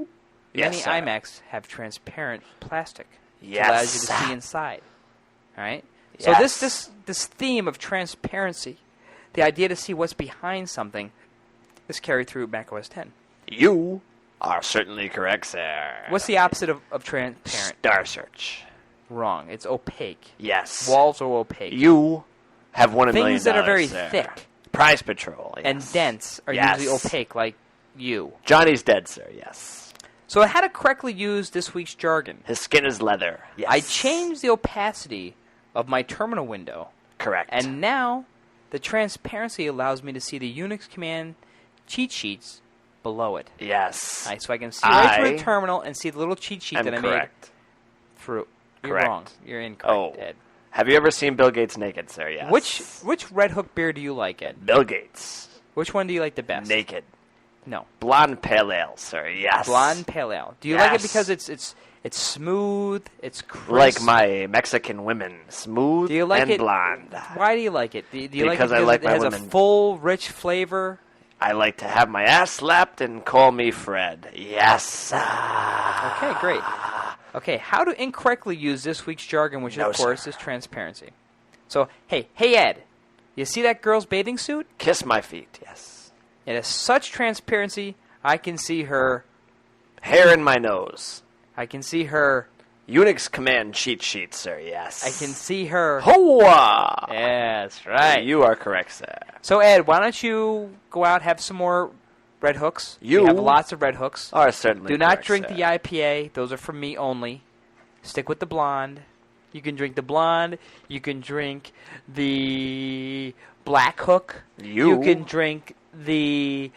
Many Yes, sir. iMacs have transparent plastic. Yes. It allows you to see inside. All right? So Yes. this theme of transparency, the idea to see what's behind something, is carried through macOS X. You are certainly correct, sir. What's the opposite of transparent? Star Search. Wrong. It's opaque. Yes. Walls are opaque. You have won $1 million. Things that are very sir. thick Prize Patrol. Yes. and dense are Yes. usually opaque, like you. Johnny's dead, sir. Yes. So how to correctly use this week's jargon. His skin is leather. Yes. I changed the opacity of my terminal window. Correct. And now the transparency allows me to see the Unix command cheat sheets below it. Yes. Right, so I can see right through I the terminal and see the little cheat sheet am that I correct. made through. You're Correct. wrong. You're incorrect, Ed. Have you ever seen Bill Gates naked, sir? Yes. Which Red Hook beer do you like, Ed? Bill Gates. Which one do you like the best? Naked. No. Blonde pale ale, sir. Yes. Blonde pale ale. Do you like it Yes. because it's smooth, it's crisp? Like my Mexican women, smooth Do you like and it? blonde. Why do you like it? Do you like it Because I because like it my has a women. full, rich flavor? I like to have my ass slapped and call me Fred. Yes. Okay, great. Okay, how to incorrectly use this week's jargon, which No, of course sir. is transparency. So, hey Ed, you see that girl's bathing suit? Kiss my feet. Yes. It has such transparency, I can see her. Hair in my nose. I can see her. Unix command cheat sheet, sir. Yes. I can see her. Hoa! Yes, right. You are correct, sir. So Ed, why don't you go out have some more red hooks? You We have lots of red hooks. Are certainly Do not correct, drink sir. the IPA. Those are for me only. Stick with the blonde. You can drink the blonde. You can drink the Black Hook. You can drink the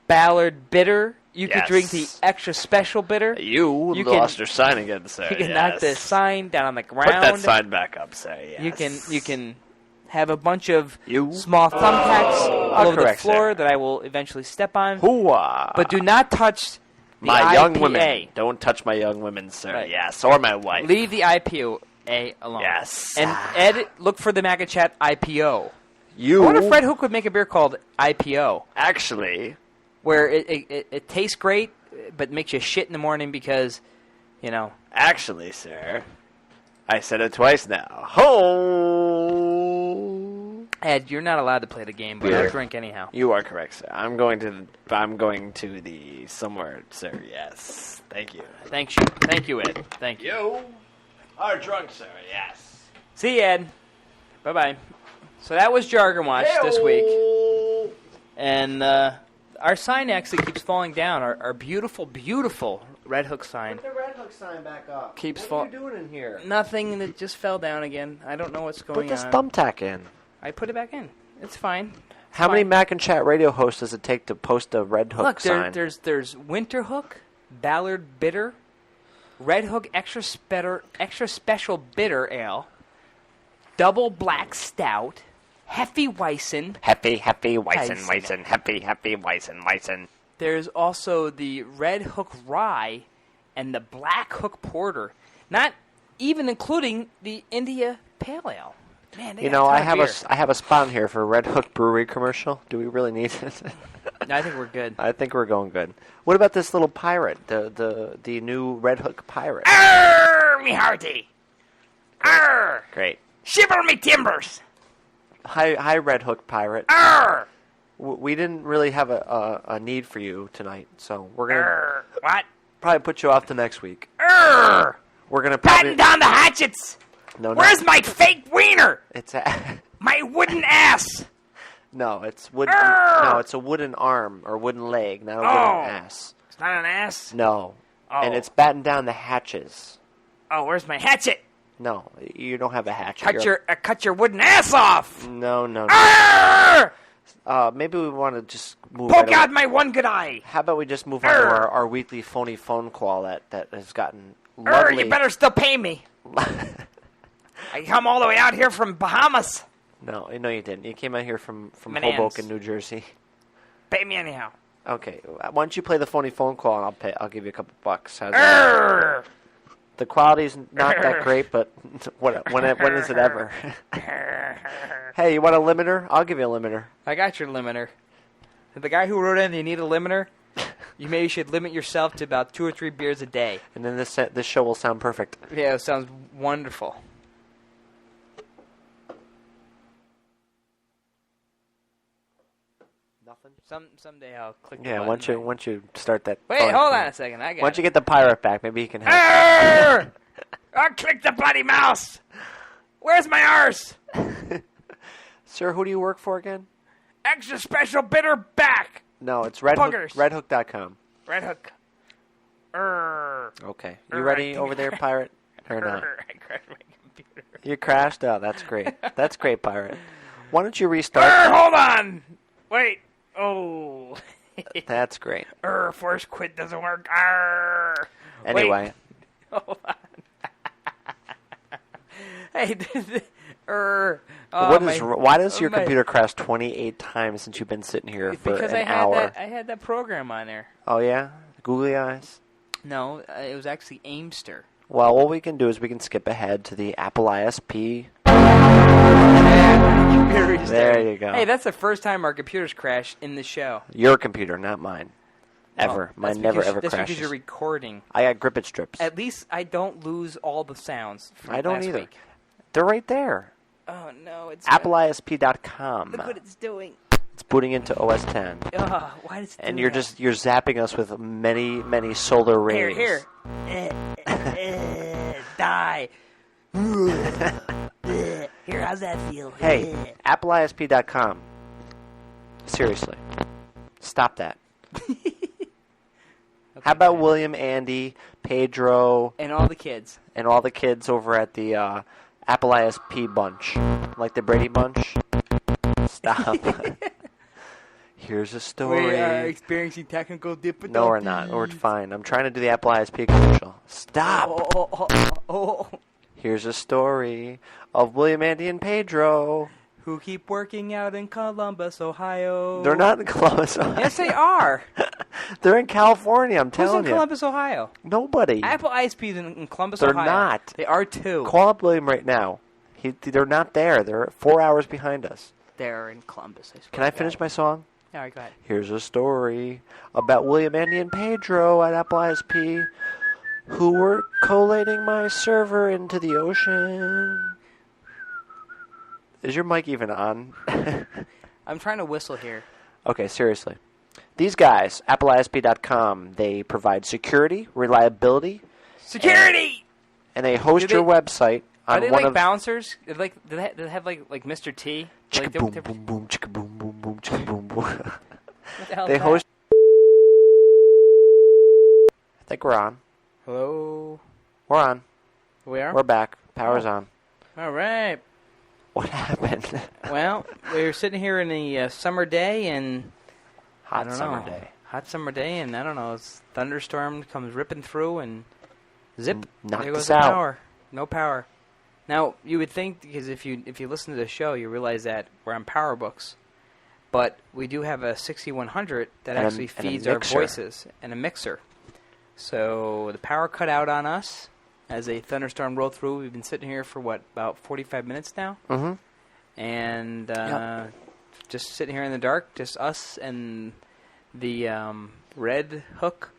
Ballard Bitter. You can Yes. drink the extra special bitter. You lost your sign again, sir. You can yes. knock the sign down on the ground. Put that sign back up, sir. Yes. You can have a bunch of You small thumbtacks all over the correct, floor sir. that I will eventually step on. Hooah. But do not touch the my IPA. young women. Don't touch my young women, sir. Right. Yes, or my wife. Leave the IPA alone. Yes. And Ed, look for the Macinchat IPO. You. I wonder if Red Hook would make a beer called IPO, Actually, where it tastes great, but makes you shit in the morning because, you know. Actually, sir, I said it twice now. Ho! Ed, you're not allowed to play the game, but I'll drink anyhow. You are correct, sir. I'm going to the somewhere, sir. Yes. Thank you. Thank you, Ed. Thank you. You are drunk, sir. Yes. See you, Ed. Bye-bye. So that was Jargon Watch this week. And our sign actually keeps falling down. Our beautiful, beautiful Red Hook sign. Put the Red Hook sign back up. Keeps what are you doing in here? Nothing. It just fell down again. I don't know what's going on. Put the thumbtack in. I put it back in. It's fine. How many Macinchat radio hosts does it take to post a Red Hook sign? Look, there's Winter Hook, Ballard Bitter, Red Hook Extra Special Bitter Ale, Double Black Stout, Hefeweizen. Hefeweizen. There's also the Red Hook Rye and the Black Hook Porter. Not even including the India Pale Ale. Man, I have a spot in here for a Red Hook Brewery commercial. Do we really need it? I think we're good. I think we're going good. What about this little pirate, the new Red Hook pirate? Arr, me hearty. Arr. Great. Shiver me timbers. Hi, Red Hook pirate. Arr. We didn't really have a need for you tonight, so we're gonna what? Probably put you off to next week. Arr. We're gonna batten down the hatchets. No. Where's my fake wiener? It's my wooden ass. No, it's wood. No, it's a wooden arm or wooden leg, not a wooden ass. It's not an ass? No. Oh. And it's batting down the hatches. Oh, where's my hatchet? No, you don't have a hatchet. Cut your wooden ass off. No. Maybe we want to just move. Poke out my one good eye. How about we just move on to our weekly phony phone call that has gotten lovely. You better still pay me. I come all the way out here from Bahamas. No, you didn't. You came out here from Manans. Hoboken, New Jersey. Pay me anyhow. Okay, why don't you play the phony phone call and I'll give you a couple bucks. How's that? The quality's not that great, but when is it ever? Hey, you want a limiter? I'll give you a limiter. I got your limiter. The guy who wrote in, you need a limiter. You maybe should limit yourself to about 2 or 3 beers a day. And then this show will sound perfect. Yeah, it sounds wonderful. Nothing. Someday I'll click. Yeah, once you start that. Wait, hold on a second. I got. Once you get the pirate back, maybe he can help. I'll click the bloody mouse. Where's my arse? Sir, who do you work for again? Extra Special Bitter Back. No, it's redhook.com. Red Hook. Okay. You ready over there, pirate? Or not? I crashed my computer. You crashed? Oh, that's great. That's great, pirate. Why don't you restart? Hold on. Wait. Oh. That's great. Force quit doesn't work. Anyway. Wait. Hold on. Hey, why does your computer crash 28 times since you've been sitting here for an hour? I had that program on there. Oh, yeah? Googly eyes? No, it was actually Aimster. Well, what we can do is we can skip ahead to the Apple ISP. There you go. Hey, that's the first time our computers crash in the show. Your computer, not mine. Ever. Mine never, ever crashes. That's because you're crashes. recording. I got grip it strips. At least I don't lose all the sounds from I don't last either. week. They're right there. Oh, no. It's AppleISP.com. Look what it's doing. It's booting into OS 10. Why does it And do you're that? you're zapping us with many, many solar rays. Here. Die. Here, how's that feel? Hey, AppleISP.com. Seriously. Stop that. How about William, Andy, Pedro... And all the kids. And all the kids over at the Apple ISP bunch. Like the Brady Bunch. Stop. Here's a story. We are experiencing technical difficulties. No, we're not. We're fine. I'm trying to do the Apple ISP commercial. Stop. Oh. Here's a story of William, Andy, and Pedro. Who keep working out in Columbus, Ohio. They're not in Columbus, Ohio. Yes, they are. They're in California, I'm telling you. Who's in Columbus, Ohio? Nobody. Apple ISP is in Columbus, They're Ohio. They're not. They are too. Call up William right now. They're not there. They're 4 hours behind us. They're in Columbus, I swear. Can I finish my song? All right, go ahead. Here's a story about William, Andy, and Pedro at Apple ISP who were collating my server into the ocean. Is your mic even on? I'm trying to whistle here. Okay, seriously. These guys, AppleISP.com, they provide security, reliability. Security! And they host your website on Are they one like of... bouncers? Do they have like Mr. T? Chicka boom, boom, boom, chicka boom, boom, boom, chicka boom, boom. What the hell They is host... I think we're on. Hello? We're on. We are? We're back. Power's on. All right. What happened? Well, we were sitting here in a summer day and... Hot summer day. Hot summer day, and I don't know, this thunderstorm comes ripping through and zip, Knocked there goes us the out. power. No power. Now, you would think, because if you listen to the show, you realize that we're on PowerBooks. But we do have a 6100 that And actually feeds our voices and a mixer. So the power cut out on us as a thunderstorm rolled through. We've been sitting here for, about 45 minutes now? Mm-hmm. And just sitting here in the dark, just us and the Red Hook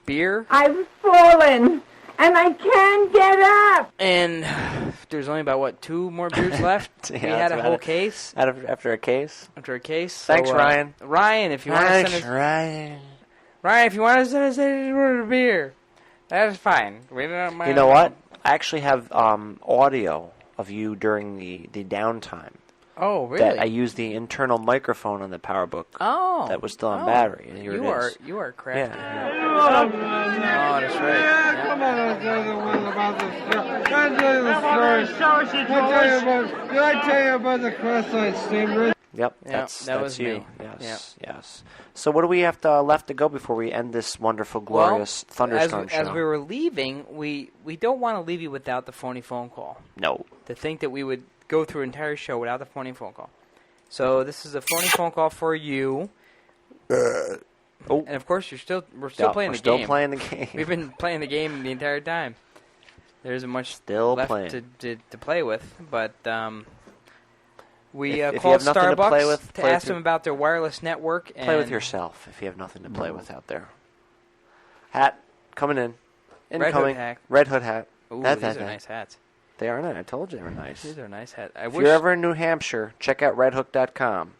beer. I've fallen, and I can't get up. And there's only about, 2 more beers left? Yeah, we had a whole case. After a case? After a case. Thanks, so, Ryan. Ryan, if you want to send us... Ryan. Ryan, if you want to send us any order of beer, that's fine. We don't mind. You know what? I actually have audio of you during the downtime. Oh, really? That I used the internal microphone on the PowerBook. Oh. That was still on battery. And here You are crafty. Yeah. Oh, that's right. Yeah, come on, I'll tell you about the story. Did I tell you about the cross-eyed steamer? Yep, Yeah, that's that was you. me. Yes, yes. So what do we have left to go before we end this wonderful, glorious thunderstorm show? As we were leaving, we don't want to leave you without the phony phone call. No. To think that we would go through an entire show without the phony phone call. So this is a phony phone call for you. And of course, we're still playing the game. Still playing the game. We've been playing the game the entire time. There isn't much left to play with, but we if called you have nothing Starbucks to play with, to ask them about their wireless network. Play with yourself if you have nothing to play with out there. Hat coming in. Incoming. Red Hood hat. Ooh, these are nice hats. They are nice. I told you they were nice. These are nice hats. If you're ever in New Hampshire, check out redhook.com.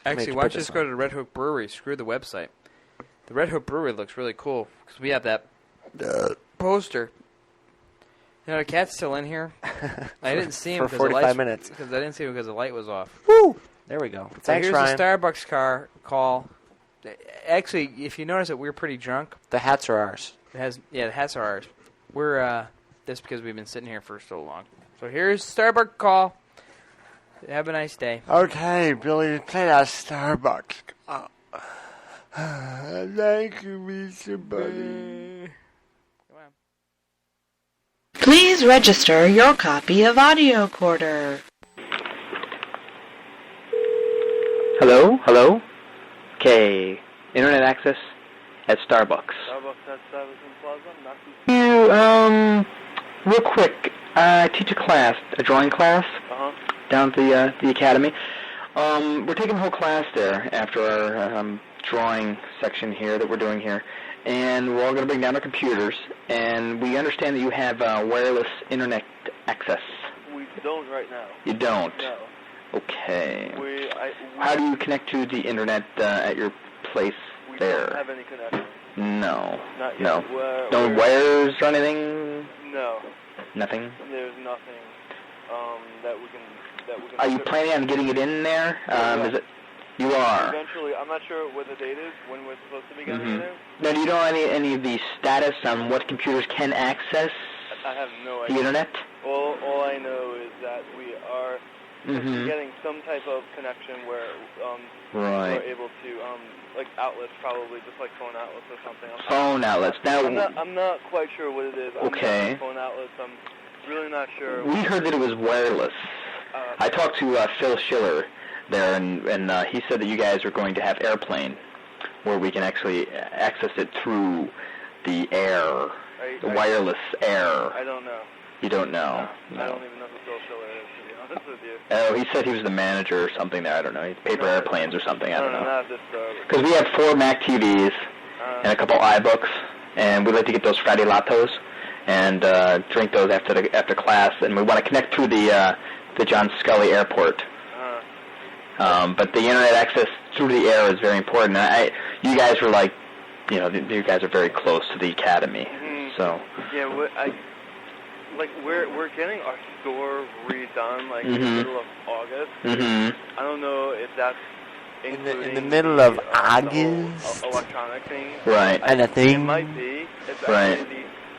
Actually, why don't you just go to the Red Hook Brewery? Screw the website. The Red Hook Brewery looks really cool because we have that poster. You know, the cat's still in here. I didn't see him for 45 minutes because I didn't see him because the light was off. Woo! There we go. So Thanks, here's Ryan. the Starbucks call. Actually, if you notice that we're pretty drunk. The hats are ours. The hats are ours. We're that's because we've been sitting here for so long. So here's Starbucks call. Have a nice day. Okay, Billy, play that Starbucks. Thank you, Mr. Buddy. Please register your copy of Audio Quarter. Hello? Okay, internet access at Starbucks. Starbucks at Stuyvesant Plaza, Real quick, I teach a class, a drawing class, down at the academy. We're taking the whole class there after our drawing section here that we're doing here. And we're all going to bring down our computers, and we understand that you have wireless internet access. We don't right now. You don't? No. Okay. How do you connect to the internet at your place there? We don't have any connection. No. Not yet. No. No wires or anything? No. Nothing? There's nothing that we can... Are you planning on getting it in there? Is it? You are. Eventually, I'm not sure what the date is, when we're supposed to be getting in there. Now, do you know any of the status on what computers can access I have no the idea. internet? All I know is that we are getting some type of connection where we're able to, like outlets probably, just like phone outlets or something. Phone outlets. Now, I'm not quite sure what it is. Okay. Phone outlets, I'm really not sure. We heard that it was wireless. I talked to Phil Schiller there, and he said that you guys are going to have airplane, where we can actually access it through the air, the wireless air. I don't know. You don't know? No. I don't even know who Phil Schiller is, to be honest with you. Oh, he said he was the manager or something there. I don't know. Paper airplanes or something. I don't know. Not this Because we have 4 Mac TVs and a couple iBooks, and we'd like to get those Friday Latos and drink those after class, and we want to connect through the John Scully Airport. But the internet access through the air is very important. You guys were like, you guys are very close to the Academy, so. Yeah, we're getting our store redone in the middle of August. I don't know if that's in the middle of August. Electronic thing. Right. And a thing. It might be. It's right.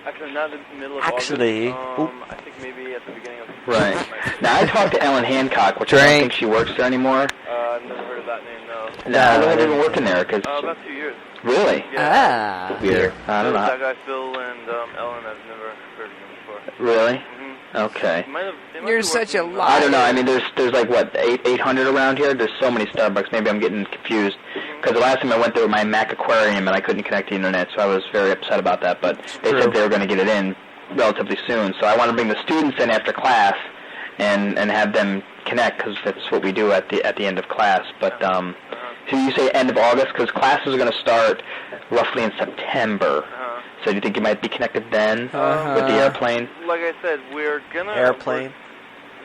Actually, not the middle of August. I think maybe at the beginning of. Right. Now I talked to Ellen Hancock, which I don't think she works there anymore. I've never heard of that name. No. No, I don't even work in there because. About 2 years. Really? Yeah. Weird. I don't know. That guy Phil and Ellen, I've never heard of them before. Really? Okay. You're such a liar. I don't know. I mean, there's like what 800 around here. There's so many Starbucks. Maybe I'm getting confused. Because the last time I went there with my Mac Aquarium and I couldn't connect to the internet, so I was very upset about that. But they said they were going to get it in relatively soon. So I want to bring the students in after class and have them connect because that's what we do at the end of class. But so you say end of August because classes are going to start roughly in September. So do you think you might be connected then with the airplane? Like I said, we're gonna airplane.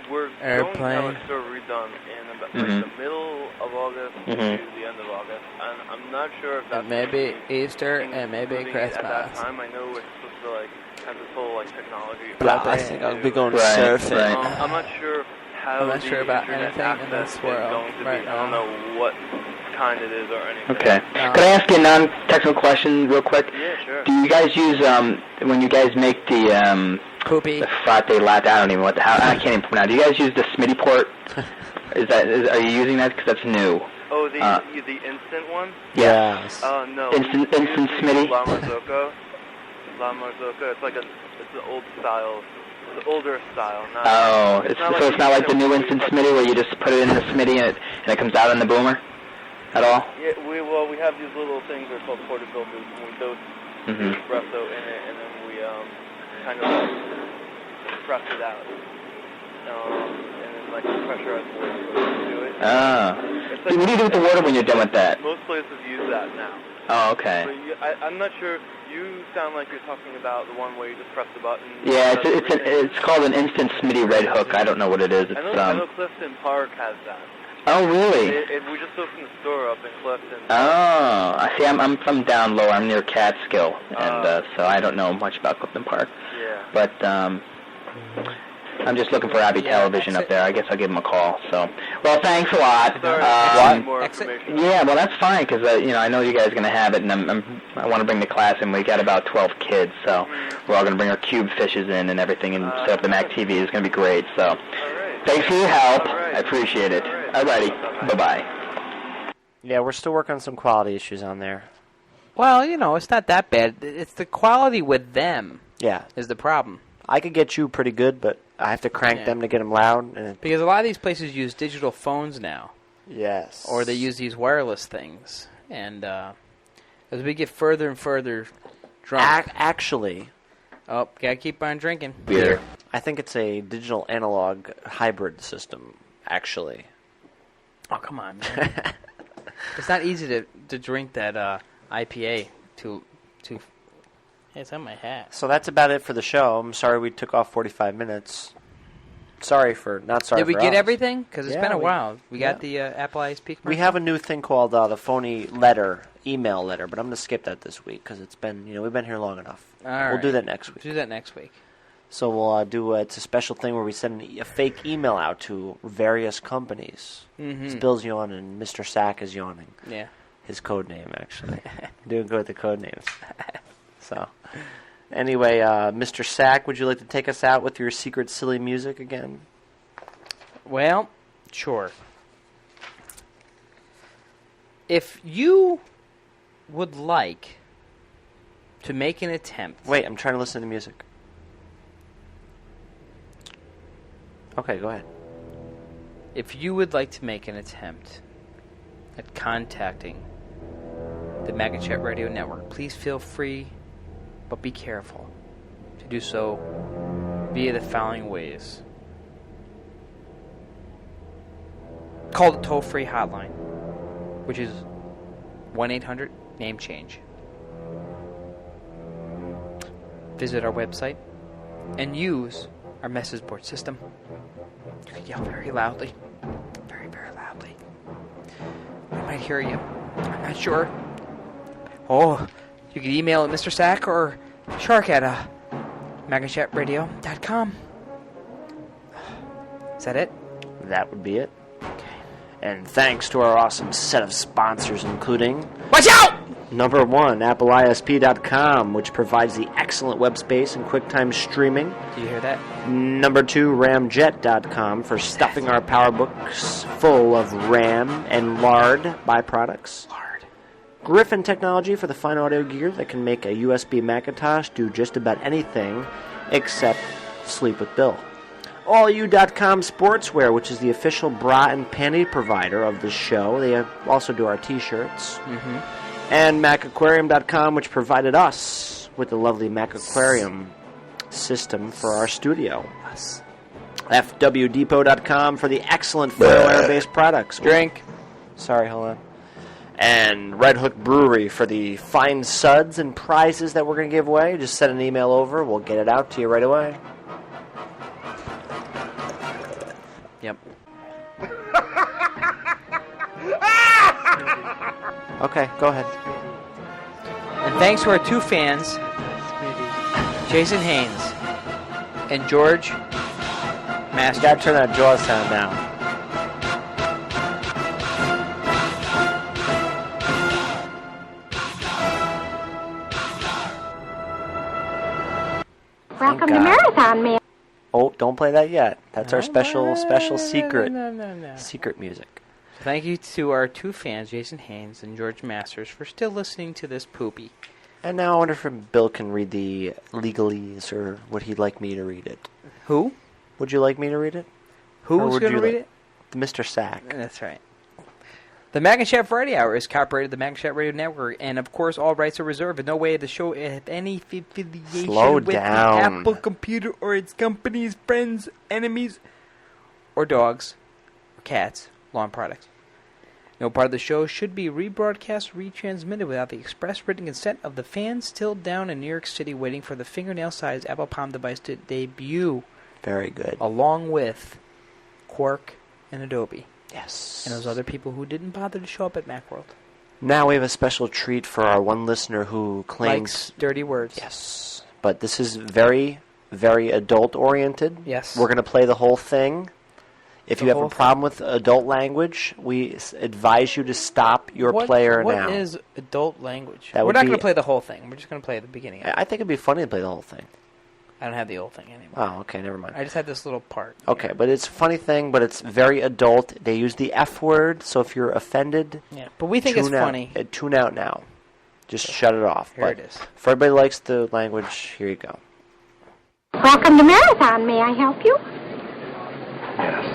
We're going to have a store redone in about the middle of August to the end of August, and I'm not sure if that's maybe Easter and maybe Christmas. At that time, I know we're supposed to have this whole technology. I think I'll be going surfing. Right. I'm not sure how. I'm not sure about anything in this world right now. I don't know what kind it is or anything. Okay. Could I ask you a non-technical question real quick? Yeah, sure. Do you guys use when you guys make the Poopy. The frate latte? I don't even I can't even pronounce. Do you guys use the SMIDI port? Are you using that because that's new? Oh, the instant one? Yes. No. Instant SMIDI. La Marzocco. It's like it's an old style. It's an older style. It's not like the new instant SMIDI where you just put it in the SMIDI and it comes out on the boomer at all? Yeah, we have these little things that are called portafilters, and we dose espresso in it, and then we kind of press it out, and then pressurize water to do it. What do you do with the water when you're done with that? Most places use that now. Oh, okay. But I'm not sure. You sound like you're talking about the one where you just press the button. Yeah, it's called an instant SMIDI red hook. I don't know what it is. I know Clifton Park has that. Oh, really? We just opened the store up in Clifton. Oh, I see. I'm from down low. I'm near Catskill, and so I don't know much about Clifton Park. Yeah. But I'm just looking for Abbey Television up there. I guess I'll give them a call. So, well, thanks a lot. More information. Yeah, well, that's fine because I know you guys are going to have it, and I want to bring the class in. We got about 12 kids, so we're all going to bring our cube fishes in and everything, and set up the Mac TV. It's going to be great. So, thanks for your help. I appreciate it. Alrighty, bye-bye. Yeah, we're still working on some quality issues on there. Well, it's not that bad. It's the quality with them. Yeah, is the problem. I could get you pretty good, but I have to crank them to get them loud. Because a lot of these places use digital phones now. Yes. Or they use these wireless things. And as we get further and further drunk... Actually... Oh, gotta keep on drinking. Beer. I think it's a digital analog hybrid system, actually. Oh, come on, man. It's not easy to drink that IPA to Hey, it's on my hat. So that's about it for the show. I'm sorry we took off 45 minutes. Not sorry for Did we get us. everything? Because it's been a while. We got the Apple ISP commercial? We have a new thing called the phony email letter, but I'm going to skip that this week because it's been, we've been here long enough. All we'll right. do that next week. Do that next week. So we'll it's a special thing where we send a fake email out to various companies. Mm-hmm. Bill's yawning, and Mr. Sack is yawning. Yeah. His code name, actually. Doing good with the code names. So, anyway, Mr. Sack, would you like to take us out with your secret silly music again? Well, sure. If you would like to make an attempt... Wait, I'm trying to listen to music. Okay, go ahead. If you would like to make an attempt at contacting the Macinchat Radio Network, please feel free, but be careful to do so via the following ways. Call the toll-free hotline, which is 1-800-NAME-CHANGE. Visit our website and use our message board system. You can yell very loudly, very, very loudly. might hear you. I'm not sure. Oh, you can email at Mr. Sack or Shark at MacinChatRadio.com. Is that it? That would be it. Okay. And thanks to our awesome set of sponsors, including... Watch out! Number 1, AppleISP.com, which provides the excellent web space and QuickTime streaming. Do you hear that? Number 2, Ramjet.com for stuffing our PowerBooks full of RAM and lard byproducts. Griffin Technology for the fine audio gear that can make a USB Macintosh do just about anything except sleep with Bill. AllU.com Sportswear, which is the official bra and panty provider of the show. They also do our t-shirts. Mm-hmm. And MacAquarium.com, which provided us with the lovely MacAquarium system for our studio. FWDepot.com for the excellent foil air-based products. Drink. Sorry, hold on. And Red Hook Brewery for the fine suds and prizes that we're going to give away. Just send an email over. We'll get it out to you right away. Yep. Okay, go ahead. And thanks to our 2 fans, Jason Haynes and George Masters. You gotta turn that jaw sound down. Welcome to Marathon Man. Oh, don't play that yet. That's our special secret secret music. Thank you to our 2 fans, Jason Haynes and George Masters, for still listening to this poopy. And now I wonder if Bill can read the legalese, or would he like me to read it? Who? Would you like me to read it? Who's going to read it? Mr. Sack. That's right. The Macinchat Variety Hour is copyrighted the Macinchat Radio Network, and of course all rights are reserved. In no way the show has any affiliation with the Apple computer or its companies, friends, enemies, or dogs, or cats, lawn products. No part of the show should be rebroadcast or retransmitted without the express written consent of the fans still down in New York City waiting for the fingernail-sized Apple Palm device to debut. Very good. Along with Quark and Adobe. Yes. And those other people who didn't bother to show up at Macworld. Now we have a special treat for our one listener who claims... Likes dirty words. Yes. But this is very, very adult-oriented. Yes. We're going to play the whole thing. If you have a problem with adult language, we advise you to stop your player now. What is adult language? We're not going to play the whole thing. We're just going to play the beginning of it. I think it'd be funny to play the whole thing. I don't have the whole thing anymore. Oh, okay, never mind. I just had this little part. Okay, but it's a funny thing, but it's very adult. They use the F word, so if you're offended... Yeah, but we think it's funny. Tune out now. Just shut it off. Here it is. If everybody likes the language, here you go. Welcome to Marathon. May I help you? Yes.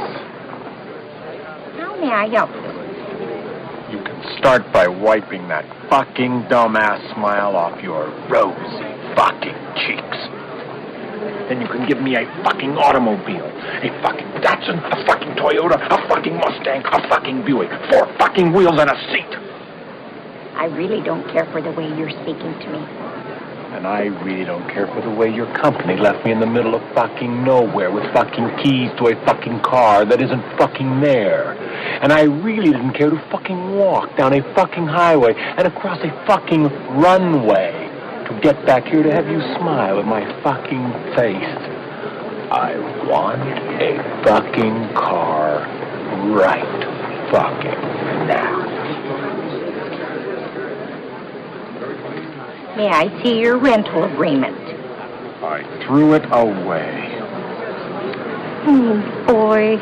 How may I help you? You can start by wiping that fucking dumbass smile off your rosy fucking cheeks. Then you can give me a fucking automobile, a fucking Datsun, a fucking Toyota, a fucking Mustang, a fucking Buick, 4 fucking wheels and a seat. I really don't care for the way you're speaking to me. And I really don't care for the way your company left me in the middle of fucking nowhere with fucking keys to a fucking car that isn't fucking there. And I really didn't care to fucking walk down a fucking highway and across a fucking runway to get back here to have you smile at my fucking face. I want a fucking car right fucking now. May I see your rental agreement? I threw it away. Oh, boy.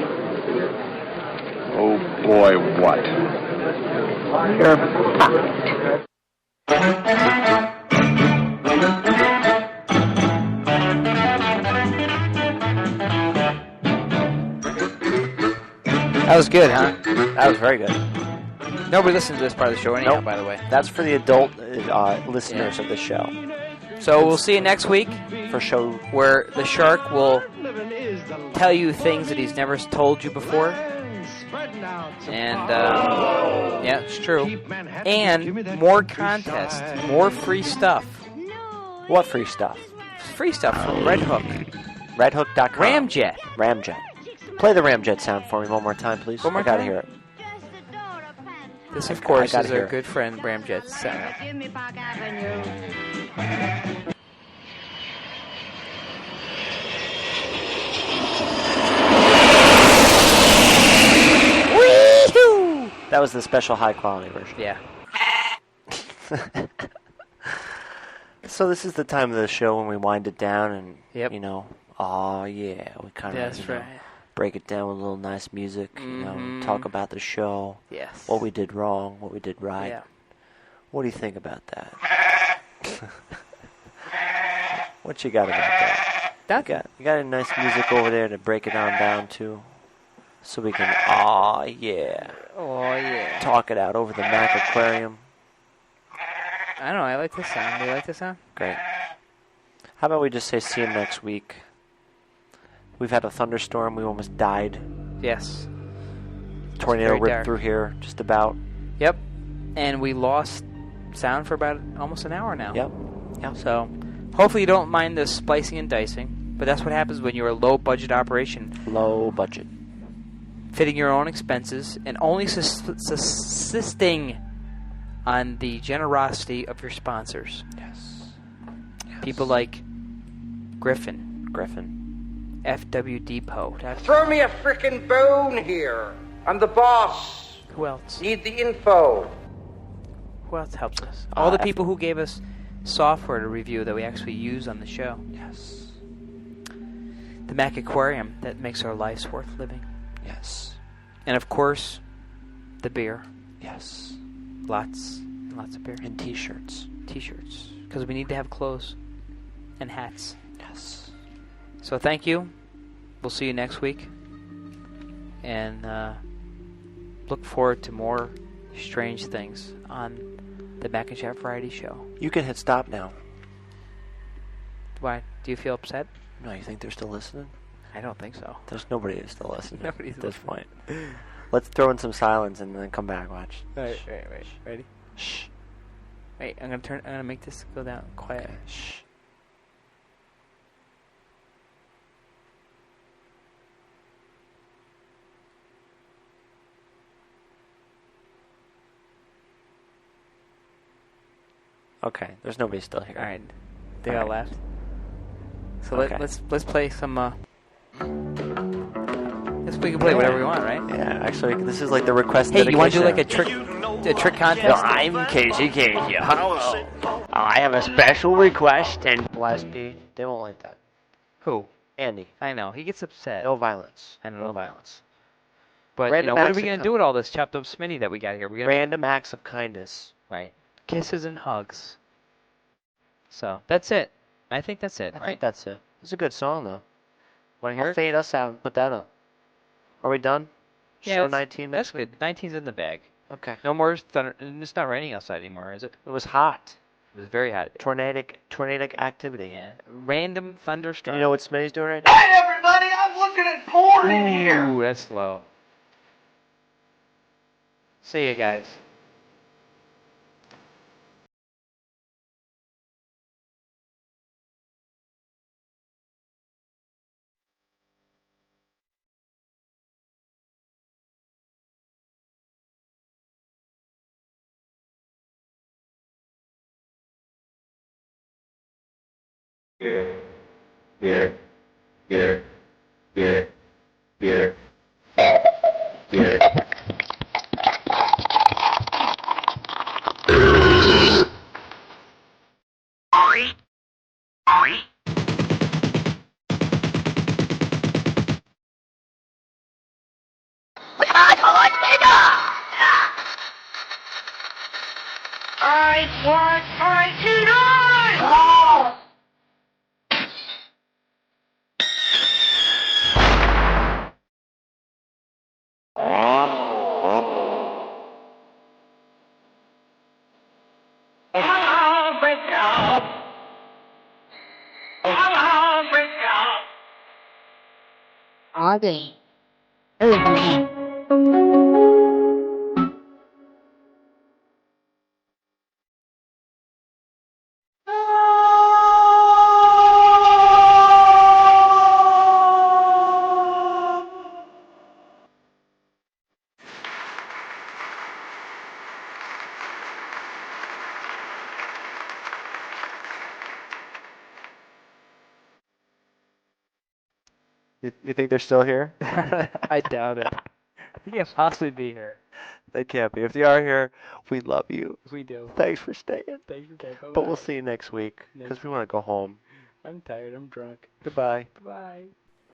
Oh, boy, what? You're fucked. That was good, huh? That was very good. Nobody listens to this part of the show anyhow, by the way. That's for the adult listeners of the show. So we'll see you next week for show where the shark will tell you things that he's never told you before. And yeah, it's true. And more contests, more free stuff. What free stuff? Free stuff from Red Hook. Redhook.com. Ramjet. Play the Ramjet sound for me one more time, please. One more I gotta time? hear it. This, of course, is hear our it. good friend Bramjet's sound. That was the special high-quality version. Yeah. So this is the time of the show when we wind it down and, Yep. you know, oh yeah, we kind of That's right. break it down with a little nice music, you know, talk about the show, Yes. what we did wrong, what we did right. Yeah. What do you think about that? What you got about that? You got any nice music over there to break it on down to, so we can, oh yeah, talk it out over the Mac Aquarium. I don't know. I like this sound. Do you like this sound? Great. How about we just say see you next week? We've had a thunderstorm. We almost died. Yes. Tornado very ripped dark. through here just about. Yep. And we lost sound for about almost an hour now. Yep. So hopefully you don't mind the splicing and dicing. But that's what happens when you're a low-budget operation. Low budget. Fitting your own expenses and only subsisting on the generosity of your sponsors. Yes. People like Griffin. FW Depot. Throw me a frickin' bone here. I'm the boss. Who else? Need the info. Who else helps us? All the people who gave us software to review that we actually use on the show. Yes. The Mac Aquarium that makes our lives worth living. Yes. And of course, the beer. Yes. Lots and lots of beer. And t-shirts. T-shirts. Because we need to have clothes and hats. Yes. So thank you. We'll see you next week. And look forward to more strange things on the Macinchat Variety Show. You can hit stop now. Why? Do you feel upset? No, you think they're still listening? I don't think so. There's nobody who's still listening Nobody's at this listening. point. Let's throw in some silence and then come back. Watch. Wait. Ready? Shh. Wait, I'm gonna make this go down quiet. Okay. Shh. Okay, there's nobody still here. All right, they all left. So Okay. let's play some. We can play whatever we want, right? Yeah, actually, this is like the request. Hey, you want to do dedication. like a trick contest? No, I'm Casey Casey. Hello. I have a special request and Blast B. They won't like that. Who? Andy. I know he gets upset. No violence. I know. No violence. But Random what are acts we of gonna do with all this chopped up Smitty that we got here? We're gonna Random acts of kindness. right. Kisses and hugs. So that's it. I think that's it. I right? think that's it. It's a good song though. Want to hear I'll it? fade us out and put that up. Are we done? Yeah, Show let's- 19. That's good. 19's in the bag. Okay. No more thunder. And it's not raining outside anymore, is it? It was hot. It was very hot. Tornadic activity. Yeah. Random thunderstorm. You know what Smitty's doing right now? Hey, everybody, I'm looking at porn in here. Ooh, that's slow. See you guys. Audie. You think they're still here? I doubt it. He can't possibly be here. They can't be. If they are here, we love you. We do. Thanks for staying. Thanks for staying. Bye-bye. But we'll see you next week because we want to go home. I'm tired. I'm drunk. Goodbye. Bye.